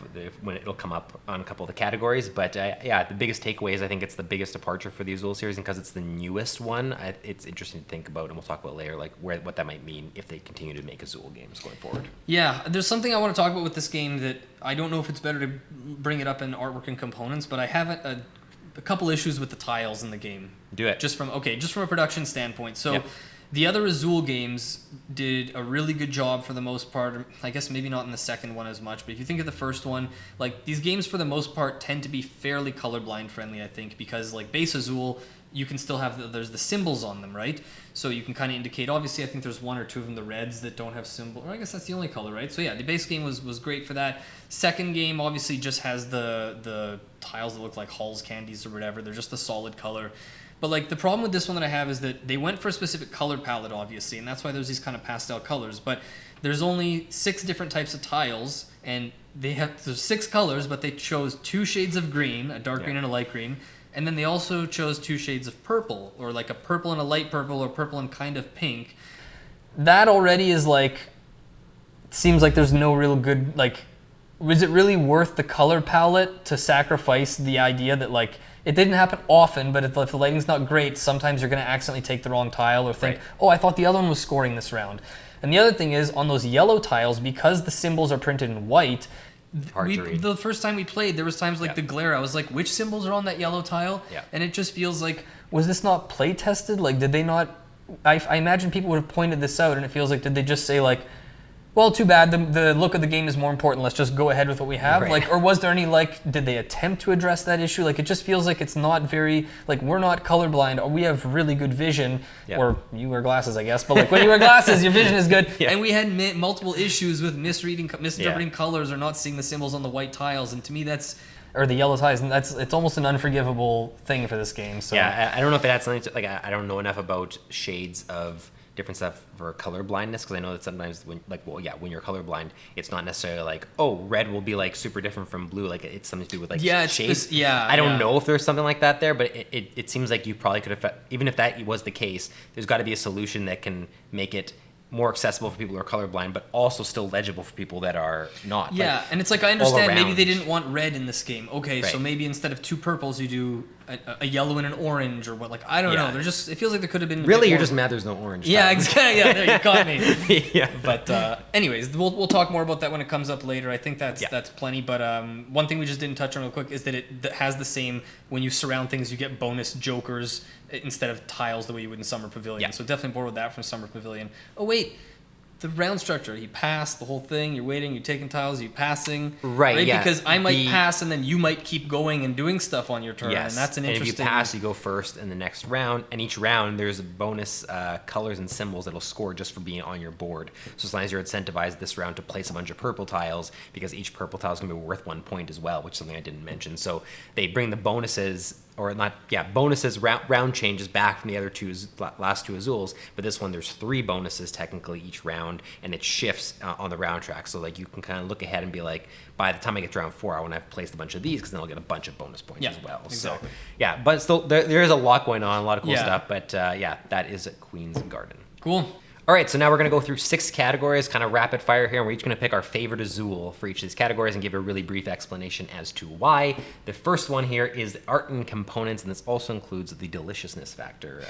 when it'll come up on a couple of the categories, but the biggest takeaway is I think it's the biggest departure for the Azul series, and because it's the newest one, it's interesting to think about, and we'll talk about later, like what that might mean if they continue to make Azul games going forward. Yeah, there's something I want to talk about with this game that I don't know if it's better to bring it up in artwork and components, but I have a couple issues with the tiles in the game. Do it. Just from a production standpoint. So. Yep. The other Azul games did a really good job for the most part. I guess maybe not in the second one as much, but if you think of the first one, like these games for the most part tend to be fairly colorblind friendly, I think, because like base Azul, you can still have there's the symbols on them, right? So you can kind of indicate. Obviously, I think there's 1 or 2 of them, the reds that don't have symbol. Or I guess that's the only color, right? So yeah, the base game was great for that. Second game obviously just has the tiles that look like Hall's candies or whatever. They're just the solid color. But like the problem with this one that I have is that they went for a specific color palette, obviously, and that's why there's these kind of pastel colors. But there's only 6 different types of tiles, and there's 6 colors, but they chose 2 shades of green, a dark green and a light green, and then they also chose 2 shades of purple, or like a purple and a light purple, or purple and kind of pink. That already is like, seems like there's no real good, like, was it really worth the color palette to sacrifice the idea that like, it didn't happen often, but if the lighting's not great, sometimes you're going to accidentally take the wrong tile or think, oh, I thought the other one was scoring this round. And the other thing is, on those yellow tiles, because the symbols are printed in white, the first time we played, there was times like the glare. I was like, which symbols are on that yellow tile? Yeah. And it just feels like, was this not play tested? Like, did they not? I imagine people would have pointed this out, and it feels like, did they just say like, well, too bad, the look of the game is more important, let's just go ahead with what we have? Right. Like, or was there any, like, did they attempt to address that issue? Like, it just feels like it's not very, like, we're not colorblind, or we have really good vision, or you wear glasses, I guess, but like, when you wear glasses, your vision is good, and we had multiple issues with misinterpreting colors or not seeing the symbols on the white tiles, and to me that's, or the yellow tiles, and it's almost an unforgivable thing for this game. So yeah, I don't know if it had something to, like, I don't know enough about shades of different stuff for color blindness, because I know that sometimes when you're colorblind, it's not necessarily like, oh, red will be like super different from blue, like it's something to do with like shades. I don't know if there's something like that there, but it seems like you probably could have, even if that was the case, there's got to be a solution that can make it more accessible for people who are colorblind, but also still legible for people that are not. Yeah, and it's like, I understand maybe they didn't want red in this game. Okay, so maybe instead of 2 purples, you do a yellow and an orange, or what? Like, I don't know. They're just, it feels like there could have been. Really, you're just mad there's no orange. Yeah, exactly. Yeah, there, you caught me. Yeah. But anyways, we'll talk more about that when it comes up later. I think that's plenty. But one thing we just didn't touch on real quick is that it has the same, when you surround things, you get bonus jokers instead of tiles the way you would in Summer Pavilion. Yeah. So definitely borrowed that from Summer Pavilion. Oh wait. The round structure, you pass the whole thing, you're waiting, you're taking tiles, you're passing. Right, yeah. Because I might pass and then you might keep going and doing stuff on your turn. Yes. And that's an interesting... And if you pass, you go first in the next round. And each round, there's bonus colors and symbols that'll score just for being on your board. So as long as you're incentivized this round to place a bunch of purple tiles, because each purple tile is going to be worth 1 point as well, which is something I didn't mention. So they bring the bonuses bonuses, round changes back from the other last two Azuls, but this one there's 3 bonuses technically each round, and it shifts on the round track, so like you can kind of look ahead and be like, by the time I get to round 4, I want to have placed a bunch of these, because then I'll get a bunch of bonus points as well. Exactly. So yeah, but still there is a lot going on, a lot of cool stuff, but that is Queen's Garden. Cool. All right, so now we're going to go through 6 categories, kind of rapid fire here, and we're each going to pick our favorite Azul for each of these categories and give a really brief explanation as to why. The first one here is art and components, and this also includes the deliciousness factor,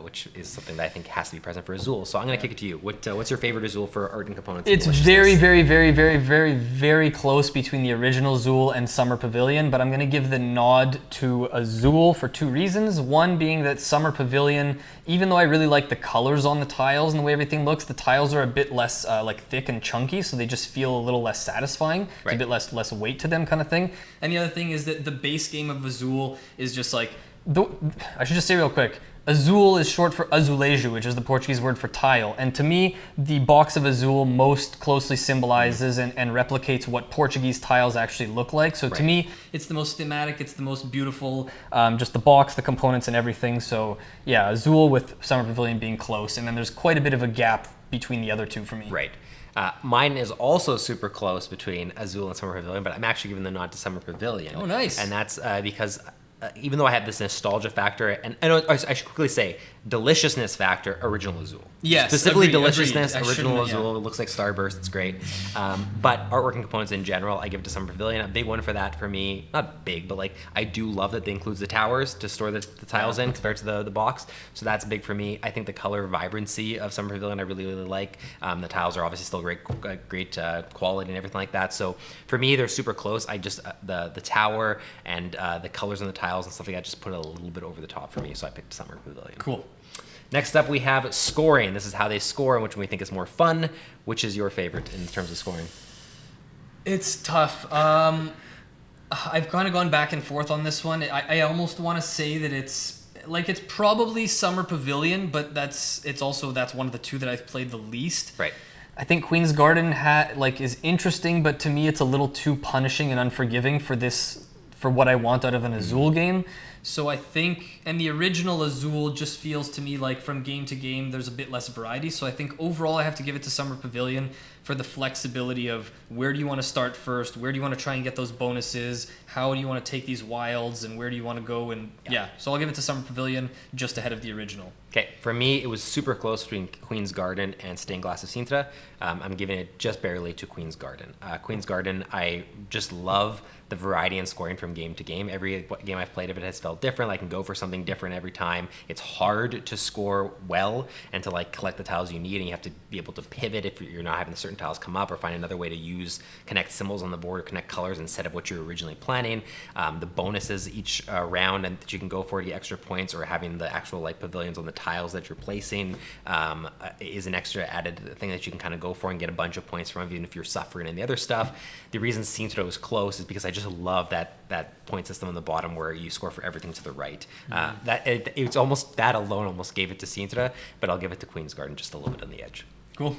which is something that I think has to be present for Azul. So I'm going to kick it to you. What's your favorite Azul for art and components? It's very, very, very, very, very, very close between the original Azul and Summer Pavilion, but I'm going to give the nod to Azul for 2 reasons. One being that Summer Pavilion, even though I really like the colors on the tiles and the way everything looks, the tiles are a bit less like thick and chunky, so they just feel a little less satisfying. Right. It's a bit less weight to them, kind of thing. And the other thing is that the base game of Azul is just like, I should just say real quick, Azul is short for azulejo, which is the Portuguese word for tile. And to me, the box of Azul most closely symbolizes and replicates what Portuguese tiles actually look like. So to me, it's the most thematic, it's the most beautiful, just the box, the components, and everything. So yeah, Azul with Summer Pavilion being close. And then there's quite a bit of a gap between the other 2 for me. Right. Mine is also super close between Azul and Summer Pavilion, but I'm actually giving the nod to Summer Pavilion. Oh, nice. And that's because even though I had this nostalgia factor, and I should quickly say, deliciousness factor, original Azul. Yes, specifically agreed, deliciousness, agreed. original Azul. It looks like Starburst. It's great. But artwork and components in general, I give it to Summer Pavilion. A big one for that for me, not big, but like I do love that they includes the towers to store the tiles in compared to the box. So that's big for me. I think the color vibrancy of Summer Pavilion I really, really like. The tiles are obviously still great quality and everything like that. So for me, they're super close. I just the tower and the colors on the tiles and stuff like that just put it a little bit over the top for me. So I picked Summer Pavilion. Cool. Next up, we have scoring. This is how they score and which one we think is more fun. Which is your favorite in terms of scoring? It's tough. I've kind of gone back and forth on this one. I almost want to say that it's probably Summer Pavilion, but that's one of the 2 that I've played the least. Right. I think Queen's Garden is interesting, but to me it's a little too punishing and unforgiving for what I want out of an Azul game. So I think, and the original Azul just feels to me like from game to game there's a bit less variety. So I think overall I have to give it to Summer Pavilion for the flexibility of where do you want to start first, where do you want to try and get those bonuses, how do you want to take these wilds, and where do you want to go, and so I'll give it to Summer Pavilion just ahead of the original. Okay, for me it was super close between Queen's Garden and Stained Glass of Sintra. I'm giving it just barely to Queen's Garden. Queen's Garden, I just love the variety and scoring from game to game. Every game I've played of it has felt different. I can go for something different every time. It's hard to score well and to collect the tiles you need, and you have to be able to pivot if you're not having certain tiles come up, or find another way to connect symbols on the board or connect colors instead of what you're originally planning. The bonuses each round and that you can go for to get extra points, or having the actual pavilions on the tiles that you're placing is an extra added thing that you can kind of go for and get a bunch of points from, even if you're suffering in the other stuff. The reason Sintra was close is because I just love that point system on the bottom where you score for everything to the right. It's almost that alone almost gave it to Sintra, but I'll give it to Queen's Garden just a little bit on the edge. Cool.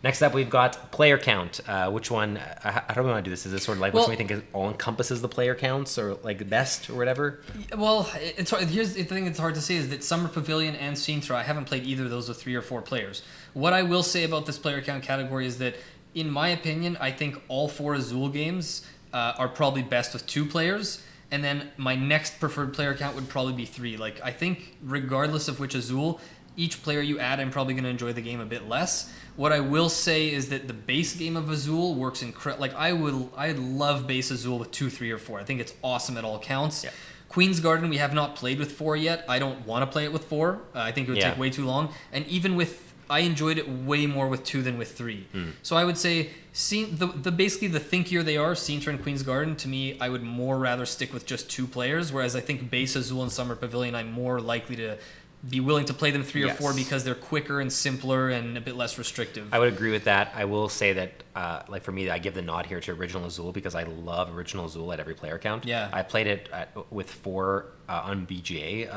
Next up, we've got player count. Which one? How do we want to do this? Is this sort of which one we think all encompasses the player counts, or the best, or whatever? Well, it's hard. Here's the thing that's hard to say is that Summer Pavilion and Sintra, I haven't played either of those with 3 or 4 players. What I will say about this player count category is that, in my opinion, I think all 4 Azul games are probably best with 2 players. And then my next preferred player count would probably be 3. I think regardless of which Azul, each player you add, I'm probably going to enjoy the game a bit less. What I will say is that the base game of Azul works incredible. I love base Azul with 2, 3, or 4. I think it's awesome at all counts. Yeah. Queen's Garden, we have not played with 4 yet. I don't want to play it with 4. I think it would take way too long. And even with, I enjoyed it way more with 2 than with 3. So I would say, basically the thinkier they are, Sintra and Queen's Garden, to me, I would more rather stick with just 2 players. Whereas I think base Azul and Summer Pavilion, I'm more likely to be willing to play them 3 or 4 because they're quicker and simpler and a bit less restrictive. I would agree with that. I will say that, for me, I give the nod here to Original Azul because I love Original Azul at every player count. Yeah. I played it with 4 on BGA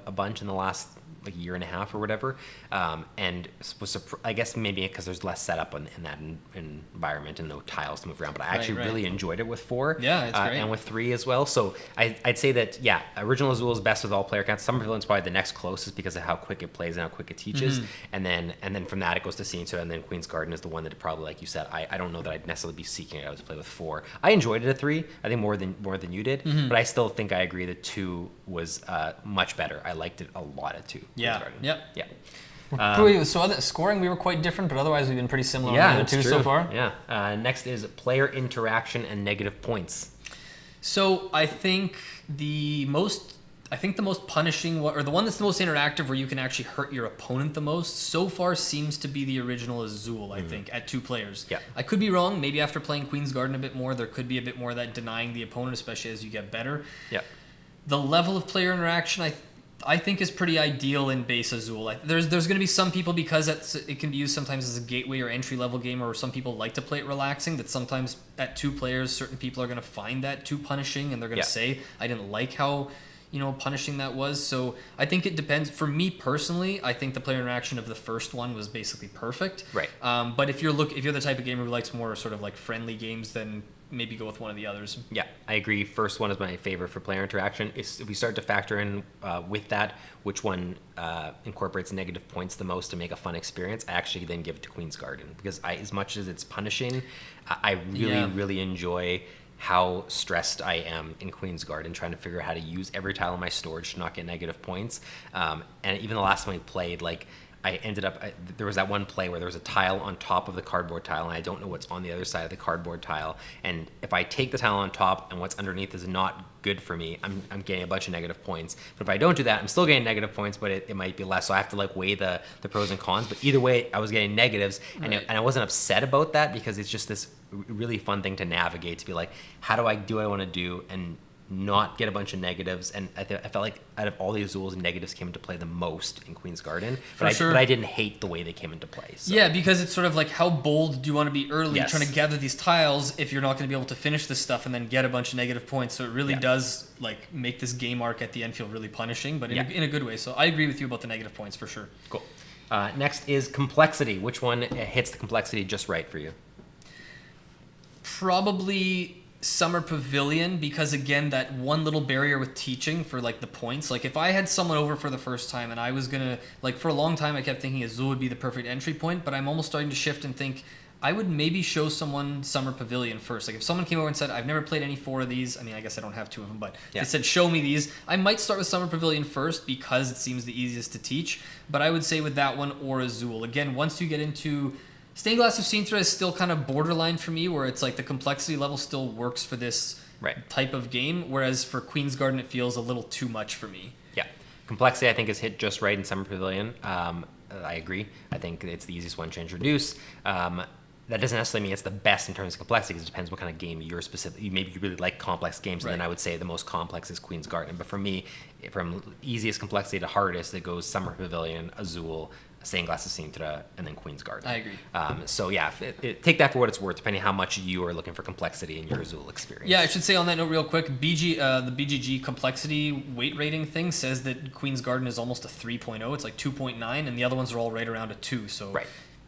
a bunch in the last like a year and a half or whatever, and was I guess maybe because there's less setup in that environment and no tiles to move around. But I actually really enjoyed it with 4. Yeah, it's great. And with 3 as well. So I'd say that Original Azul is best with all player counts. Summer Pavilion's probably the next closest because of how quick it plays and how quick it teaches. And then from that it goes to Sintra, and then Queen's Garden is the one that probably, like you said, I don't know that I'd necessarily be seeking it out to play with 4. I enjoyed it at 3. I think more than you did, but I still think I agree that 2 was much better. I liked it a lot at 2. Yeah. Yeah. So other scoring, we were quite different, but otherwise we've been pretty similar on the other 2 so far. Yeah. Next is player interaction and negative points. So I think the most punishing one, or the one that's the most interactive, where you can actually hurt your opponent the most, so far seems to be the Original Azul, I think, at 2 players. Yeah. I could be wrong. Maybe after playing Queen's Garden a bit more, there could be a bit more of that denying the opponent, especially as you get better. Yeah. The level of player interaction, I think, is pretty ideal in base Azul. There's going to be some people, because it can be used sometimes as a gateway or entry-level game, or some people like to play it relaxing, that sometimes at 2 players, certain people are going to find that too punishing, and they're going to say, I didn't like how punishing that was. So I think it depends. For me personally, I think the player interaction of the first one was basically perfect. Right. But if you're the type of gamer who likes more sort of like friendly games, then maybe go with one of the others. Yeah, I agree. First one is my favorite for player interaction. If we start to factor in with that, which one incorporates negative points the most to make a fun experience, I actually then give it to Queen's Garden, because as much as it's punishing, I really enjoy how stressed I am in Queen's Garden, trying to figure out how to use every tile in my storage to not get negative points. And even the last time we played, like, I ended up, there was that one play where there was a tile on top of the cardboard tile, and I don't know what's on the other side of the cardboard tile. And if I take the tile on top and what's underneath is not good for me, I'm getting a bunch of negative points. But if I don't do that, I'm still getting negative points, but it might be less. So I have to like weigh the pros and cons. But either way, I was getting negatives, and I wasn't upset about that, because it's just this really fun thing to navigate, to be like, how do I do what I want to do and not get a bunch of negatives. And I felt like out of all the Azuls, negatives came into play the most in Queen's Garden. But I didn't hate the way they came into play. So. Yeah, because it's sort of like, how bold do you want to be early trying to gather these tiles if you're not going to be able to finish this stuff and then get a bunch of negative points? So it really does like make this game arc at the end feel really punishing, but in a good way. So I agree with you about the negative points for sure. Cool. Next is complexity. Which one hits the complexity just right for you? Probably Summer Pavilion, because again, that one little barrier with teaching for like the points. Like if I had someone over for the first time and I was gonna, like, for a long time I kept thinking Azul would be the perfect entry point, but I'm almost starting to shift and think I would maybe show someone Summer Pavilion first. Like if someone came over and said, I've never played any 4 of these, I mean, I guess I don't have 2 of them, but if they said, show me these, I might start with Summer Pavilion first because it seems the easiest to teach. But I would say with that one or Azul. Again, once you get into Stained Glass of Sintra is still kind of borderline for me, where it's like the complexity level still works for this type of game, whereas for Queen's Garden it feels a little too much for me. Yeah. Complexity, I think, is hit just right in Summer Pavilion. I agree. I think it's the easiest one to introduce. That doesn't necessarily mean it's the best in terms of complexity, because it depends what kind of game you're specific. Maybe you really like complex games, and then I would say the most complex is Queen's Garden. But for me, from easiest complexity to hardest, it goes Summer Pavilion, Azul, Stained Glass of Sintra, and then Queen's Garden. I agree. So yeah, take that for what it's worth, depending on how much you are looking for complexity in your Azul experience. Yeah, I should say on that note real quick, the BGG complexity weight rating thing says that Queen's Garden is almost a 3.0. It's like 2.9, and the other ones are all right around a 2. So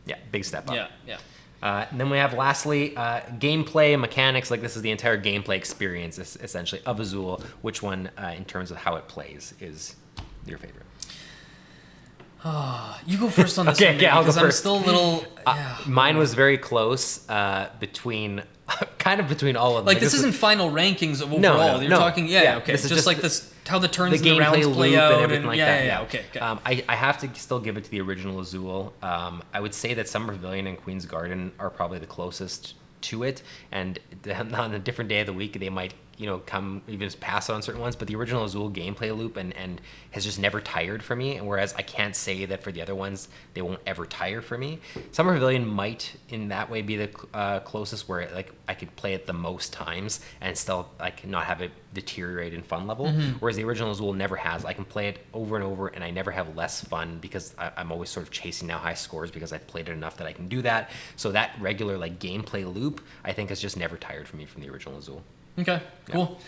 yeah, big step up. Yeah. And then we have lastly gameplay and mechanics. Like this is the entire gameplay experience essentially of Azul. Which one, in terms of how it plays, is your favorite? You go first on this one, I'll go first. I'm still a little... Mine was very close between all of them. Like this isn't final rankings of overall. No, You're talking... Yeah, okay. This is just like this, how the turns the and the rounds play out. And everything like that. Yeah, okay. I have to still give it to the original Azul. I would say that Summer Pavilion and Queen's Garden are probably the closest to it. And on a different day of the week, they might... come even pass on certain ones, but the original Azul gameplay loop and has just never tired for me. And whereas I can't say that for the other ones, they won't ever tire for me. Summer Pavilion might, in that way, be the closest, where like I could play it the most times and still like not have it deteriorate in fun level. Whereas the original Azul never has. I can play it over and over, and I never have less fun because I'm always sort of chasing now high scores because I've played it enough that I can do that. So that regular like gameplay loop, I think, has just never tired for me from the original Azul. Okay, cool.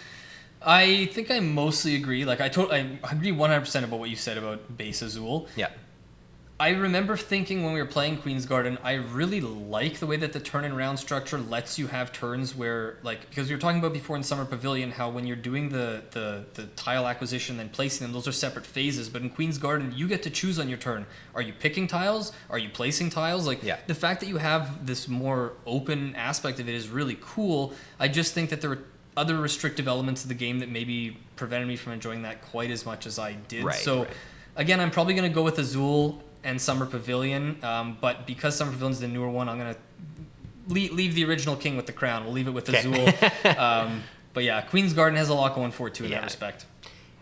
I think I mostly agree. Like I agree 100% about what you said about base Azul. Yeah. I remember thinking when we were playing Queen's Garden, I really like the way that the turn and round structure lets you have turns where, like, because we were talking about before in Summer Pavilion, how when you're doing the tile acquisition and placing them, those are separate phases. But in Queen's Garden, you get to choose on your turn. Are you picking tiles? Are you placing tiles? Like, the fact that you have this more open aspect of it is really cool. I just think that there were other restrictive elements of the game that maybe prevented me from enjoying that quite as much as I did. Again, I'm probably going to go with Azul and Summer Pavilion, but because Summer Pavilion's the newer one, I'm going to leave the original king with the crown. We'll leave it with Azul. But yeah, Queen's Garden has a lot going for it too in that respect.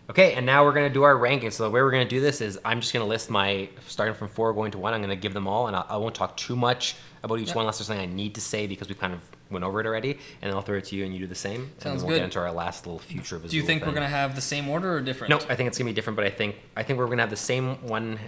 Okay, and now we're going to do our rankings. So the way we're going to do this is I'm just going to list my, starting from 4 going to 1, I'm going to give them all, and I won't talk too much about each one unless there's something I need to say because we kind of went over it already, and then I'll throw it to you and you do the same. Sounds and then we'll get into our last little future of Azul. Do you think we're going to have the same order or different? No, I think it's going to be different, but I think we're going to have the same one.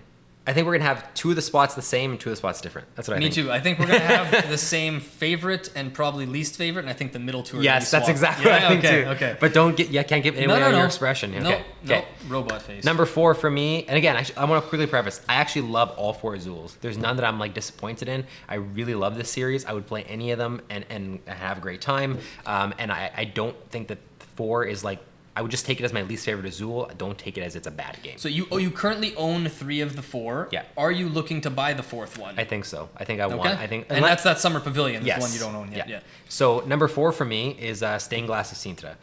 I think we're going to have 2 of the spots the same and 2 of the spots different. That's what I think. Me too. I think we're going to have the same favorite and probably least favorite, and I think the middle 2 are Yes, that's exactly what I think too. Okay. But can't give away your expression. No, robot face. Number 4 for me, and again, I want to quickly preface, I actually love all 4 Azuls. There's none that I'm like disappointed in. I really love this series. I would play any of them and have a great time. And I don't think that 4 is like, I would just take it as my least favorite Azul. I don't take it as it's a bad game. So you currently own 3 of the 4. Yeah. Are you looking to buy the 4th one? I think so. I think I want. I think, and that's that Summer Pavilion. Yes. The one you don't own yet. Yeah. So number 4 for me is Stained Glass of Sintra.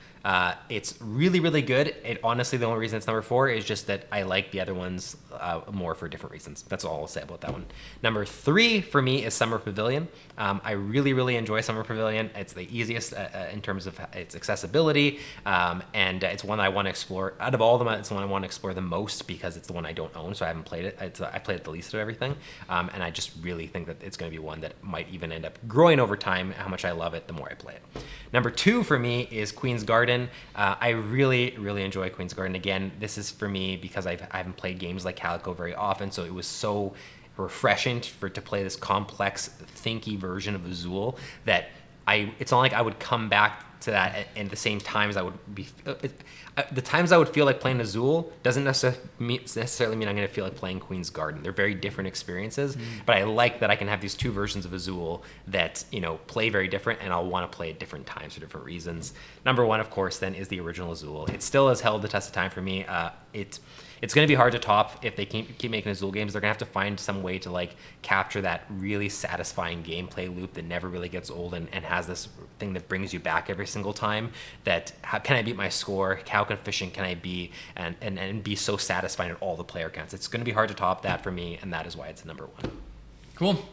It's really, really good. It honestly, the only reason it's number 4 is just that I like the other ones more for different reasons. That's all I'll say about that one. Number 3 for me is Summer Pavilion. I really, really enjoy Summer Pavilion. It's the easiest in terms of its accessibility, and it's one I want to explore. Out of all of them, it's the one I want to explore the most because it's the one I don't own, so I haven't played it. I played it the least of everything, and I just really think that it's going to be one that might even end up growing over time. How much I love it, the more I play it. Number 2 for me is Queen's Garden. I really, really enjoy Queen's Garden. Again, this is for me because I haven't played games like Calico very often, so it was so refreshing to play this complex, thinky version of Azul that it's not like I would come back to that at the same times I would be. The times I would feel like playing Azul doesn't necessarily mean I'm going to feel like playing Queen's Garden. They're very different experiences, but I like that I can have these 2 versions of Azul that play very different, and I'll want to play at different times for different reasons. Number 1, of course, then is the original Azul. It still has held the test of time for me. It's going to be hard to top if they keep making Azul games. They're going to have to find some way to like capture that really satisfying gameplay loop that never really gets old and has this thing that brings you back every single time. That how can I beat my score? How efficient can I be and be so satisfying at all the player counts? It's going to be hard to top that for me, and that is why it's number 1. Cool.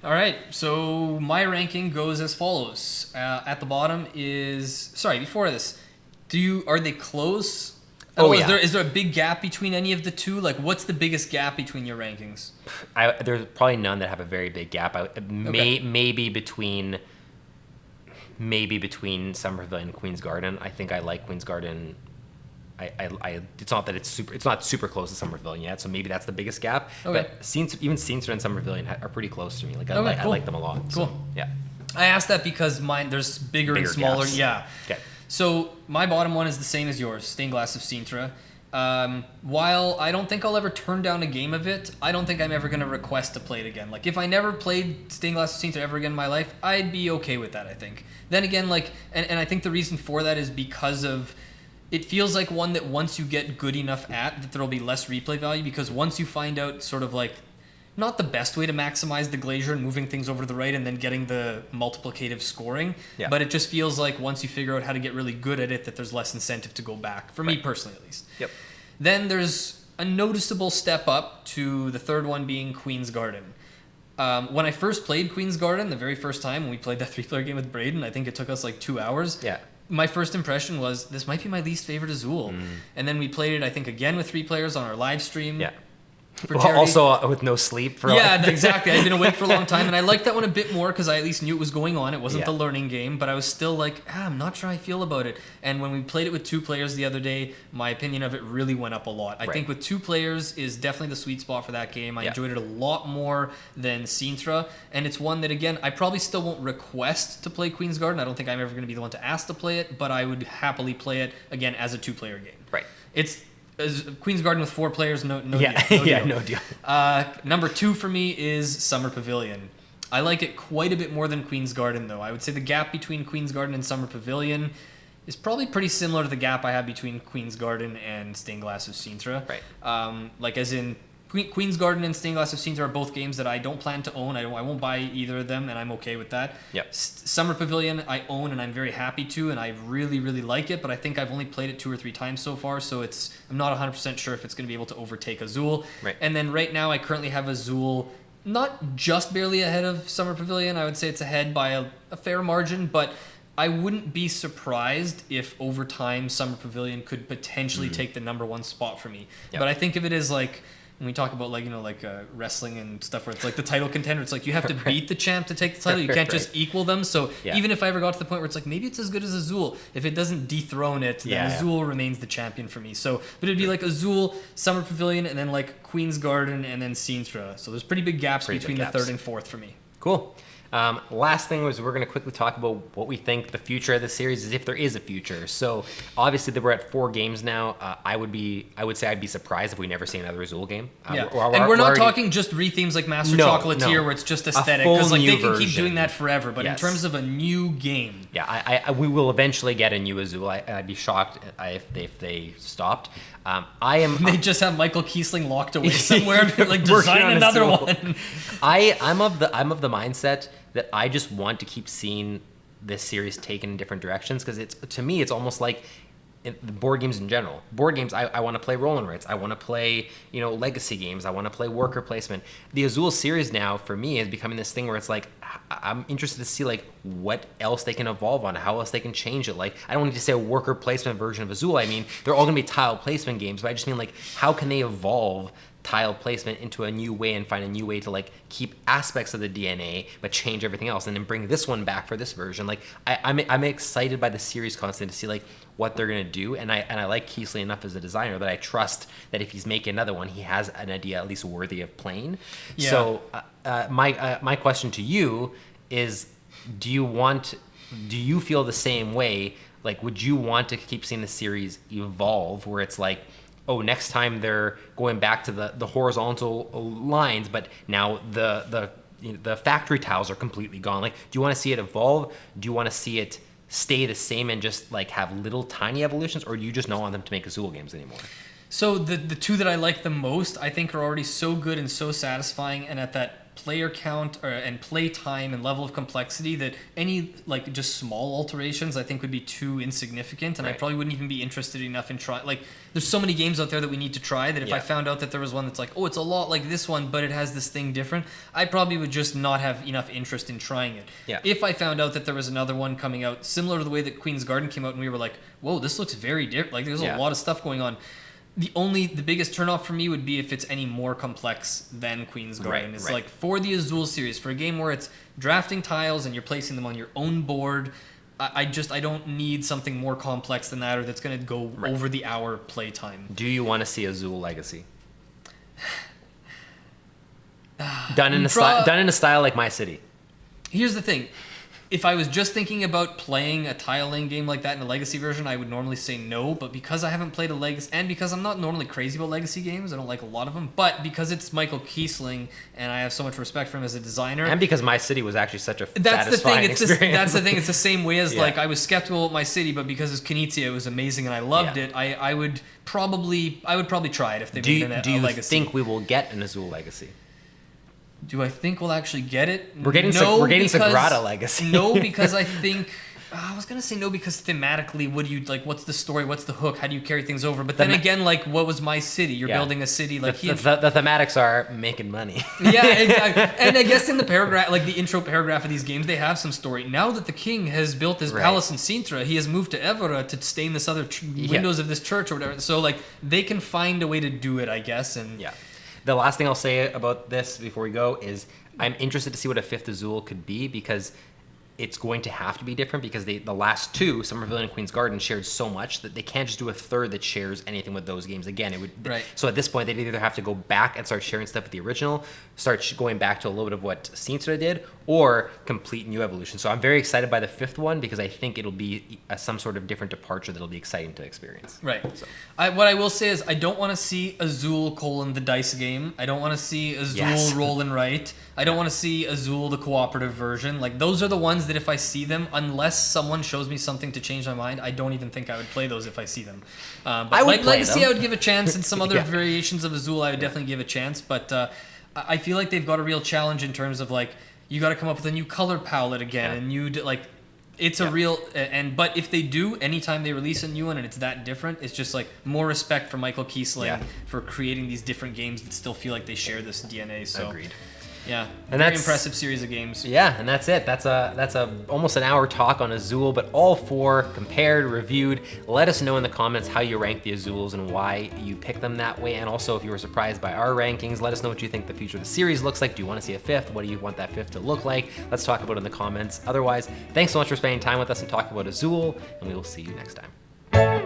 All right, so my ranking goes as follows. At the bottom is before this, are they close? Is there a big gap between any of the 2? Like, what's the biggest gap between your rankings? There's probably none that have a very big gap. Maybe between Summer Pavilion and Queen's Garden. I think I like Queen's Garden. It's not that it's not super close to Summer Pavilion yet, so maybe that's the biggest gap. Okay. But even Sintra and Summer Pavilion are pretty close to me. Like I like them a lot. Cool. So, yeah. I asked that because there's bigger and smaller. Gaps. Yeah. Okay. So my bottom one is the same as yours, Stained Glass of Sintra. While I don't think I'll ever turn down a game of it, I don't think I'm ever going to request to play it again. Like, if I never played Stained Glass of Sintra ever again in my life, I'd be okay with that, I think. Then again, like, and I think the reason for that is because of, it feels like one that once you get good enough at, that there'll be less replay value, because once you find out sort of like, not the best way to maximize the glacier and moving things over to the right and then getting the multiplicative scoring, but it just feels like once you figure out how to get really good at it, that there's less incentive to go back, for me personally at least. Yep. Then there's a noticeable step up to the third one being Queen's Garden. When I first played Queen's Garden, the very first time when we played that 3-player game with Braden, I think it took us like 2 hours. Yeah. My first impression was, this might be my least favorite Azul. And then we played it, I think, again with 3 players on our live stream. Yeah. for charity. Also with no sleep for exactly. I'd been awake for a long time, and I liked that one a bit more because I at least knew it was going on. It wasn't the learning game, but I was still like, I'm not sure I feel about it. And when we played it with 2 players the other day, my opinion of it really went up a lot. I think with 2 players is definitely the sweet spot for that game. I enjoyed it a lot more than Sintra, and it's one that, again, I probably still won't request to play Queen's Garden. I don't think I'm ever going to be the one to ask to play it, but I would happily play it, again, as a 2-player game. Right. It's Queen's Garden with 4 players, no deal. No deal. Number 2 for me is Summer Pavilion. I like it quite a bit more than Queen's Garden, though. I would say the gap between Queen's Garden and Summer Pavilion is probably pretty similar to the gap I have between Queen's Garden and Stained Glass of Sintra. Right. Like as in Queen's Garden and Stained Glass of Sintra are both games that I don't plan to own. I won't buy either of them, and I'm okay with that. Yep. Summer Pavilion I own, and I'm very happy to, and I really, really like it, but I think I've only played it 2 or 3 times so far, so I'm not 100% sure if it's going to be able to overtake Azul. Right. And then right now I currently have Azul not just barely ahead of Summer Pavilion. I would say it's ahead by a fair margin, but I wouldn't be surprised if over time Summer Pavilion could potentially take the number 1 spot for me. Yep. But I think of it as like, when we talk about wrestling and stuff where it's like the title contender, it's like you have to beat the champ to take the title. You can't just equal them. So even if I ever got to the point where it's like maybe it's as good as Azul, if it doesn't dethrone it, then Azul remains the champion for me. So, but it'd be like Azul, Summer Pavilion, and then like Queen's Garden, and then Sintra. So there's pretty big gaps between the 3rd and 4th for me. Cool. Last thing was we're going to quickly talk about what we think the future of the series is, if there is a future. So obviously we're at 4 games now. I would say I'd be surprised if we never see another Azul game. And we're not talking just rethemes like Master Chocolatier where it's just aesthetic, because like they can keep doing that forever. But in terms of a new game, we will eventually get a new Azul. I'd be shocked if they stopped. They just have Michael Kiesling locked away somewhere, like design another one. I'm of the mindset that I just want to keep seeing this series taken in different directions, because to me it's almost like the board games in general. Board games, I want to play roll and writes. I want to play legacy games. I want to play worker placement. The Azul series now for me is becoming this thing where it's like I'm interested to see like what else they can evolve on, how else they can change it. Like I don't need to say a worker placement version of Azul. I mean they're all going to be tile placement games, but I just mean like how can they evolve tile placement into a new way and find a new way to like keep aspects of the DNA but change everything else, and then bring this one back for this version. Like I'm excited by the series constantly to see like what they're gonna do, and I like Kiesling enough as a designer that I trust that if he's making another one, he has an idea at least worthy of playing. Yeah. So my question to you is, do you feel the same way? Like, would you want to keep seeing the series evolve where it's like, oh, next time they're going back to the horizontal lines, but now the factory tiles are completely gone. Like, do you want to see it evolve? Do you want to see it stay the same and just like have little tiny evolutions, or do you just not want them to make Azul games anymore? So the 2 that I like the most, I think, are already so good and so satisfying, and at that player count and play time and level of complexity that any like just small alterations I think would be too insignificant, and I probably wouldn't even be interested enough in trying. Like there's so many games out there that we need to try that if I found out that there was one that's like, oh, it's a lot like this one but it has this thing different, I probably would just not have enough interest in trying it. If I found out that there was another one coming out similar to the way that Queen's Garden came out and we were like, whoa, this looks very different, like there's a lot of stuff going on, the biggest turnoff for me would be if it's any more complex than Queen's Garden. It's like for the Azul series, for a game where it's drafting tiles and you're placing them on your own board, I don't need something more complex than that, or that's going to go over the hour play time. Do you want to see Azul Legacy? Done in a style like My City. Here's the thing. If I was just thinking about playing a tile laying game like that in a legacy version, I would normally say no, but because I haven't played a legacy, and because I'm not normally crazy about legacy games, I don't like a lot of them, but because it's Michael Kiesling and I have so much respect for him as a designer, and because My City was actually such a satisfying experience. That's the thing. It's the same way as like I was skeptical about My City, but because it's Knizia, it was amazing and I loved it. I would probably try it if they made a legacy. Do you think we will get an Azul Legacy? Do I think we'll actually get it? We're getting Sagrada Legacy. No, because I think I was gonna say no because thematically, what do you like? What's the story? What's the hook? How do you carry things over? But then again, like, what was My City? You're building a city. Like the thematics are making money. Yeah, exactly. And I guess in the paragraph, like the intro paragraph of these games, they have some story. Now that the king has built his palace in Sintra, he has moved to Evora to stay in this other windows of this church or whatever. So like they can find a way to do it, I guess. And The last thing I'll say about this before we go is I'm interested to see what a 5th Azul could be, because it's going to have to be different, because the last 2, Summer Pavilion and Queen's Garden, shared so much that they can't just do a 3rd that shares anything with those games again. It would So at this point, they'd either have to go back and start sharing stuff with the original, start going back to a little bit of what Sintra did, or complete new evolution. So I'm very excited by the 5th one, because I think it'll be some sort of different departure that'll be exciting to experience. Right. So. What I will say is I don't want to see Azul : the dice game. I don't want to see Azul roll and write. I don't want to see Azul the cooperative version. Like, those are the ones that if I see them, unless someone shows me something to change my mind, I don't even think I would play those if I see them. But I would play Legacy them. I would give a chance, and some other variations of Azul I would definitely give a chance. But I feel like they've got a real challenge in terms of, like, you got to come up with a new color palette again, and you it's a real but if they do, anytime they release a new one and it's that different, it's just like more respect for Michael Kiesling for creating these different games that still feel like they share this DNA. So agreed. Yeah, and very impressive series of games. Yeah, and that's it. That's a almost an hour talk on Azul, but all 4 compared, reviewed. Let us know in the comments how you rank the Azuls and why you pick them that way. And also, if you were surprised by our rankings, let us know what you think the future of the series looks like. Do you want to see a 5th? What do you want that 5th to look like? Let's talk about it in the comments. Otherwise, thanks so much for spending time with us and talking about Azul, and we will see you next time.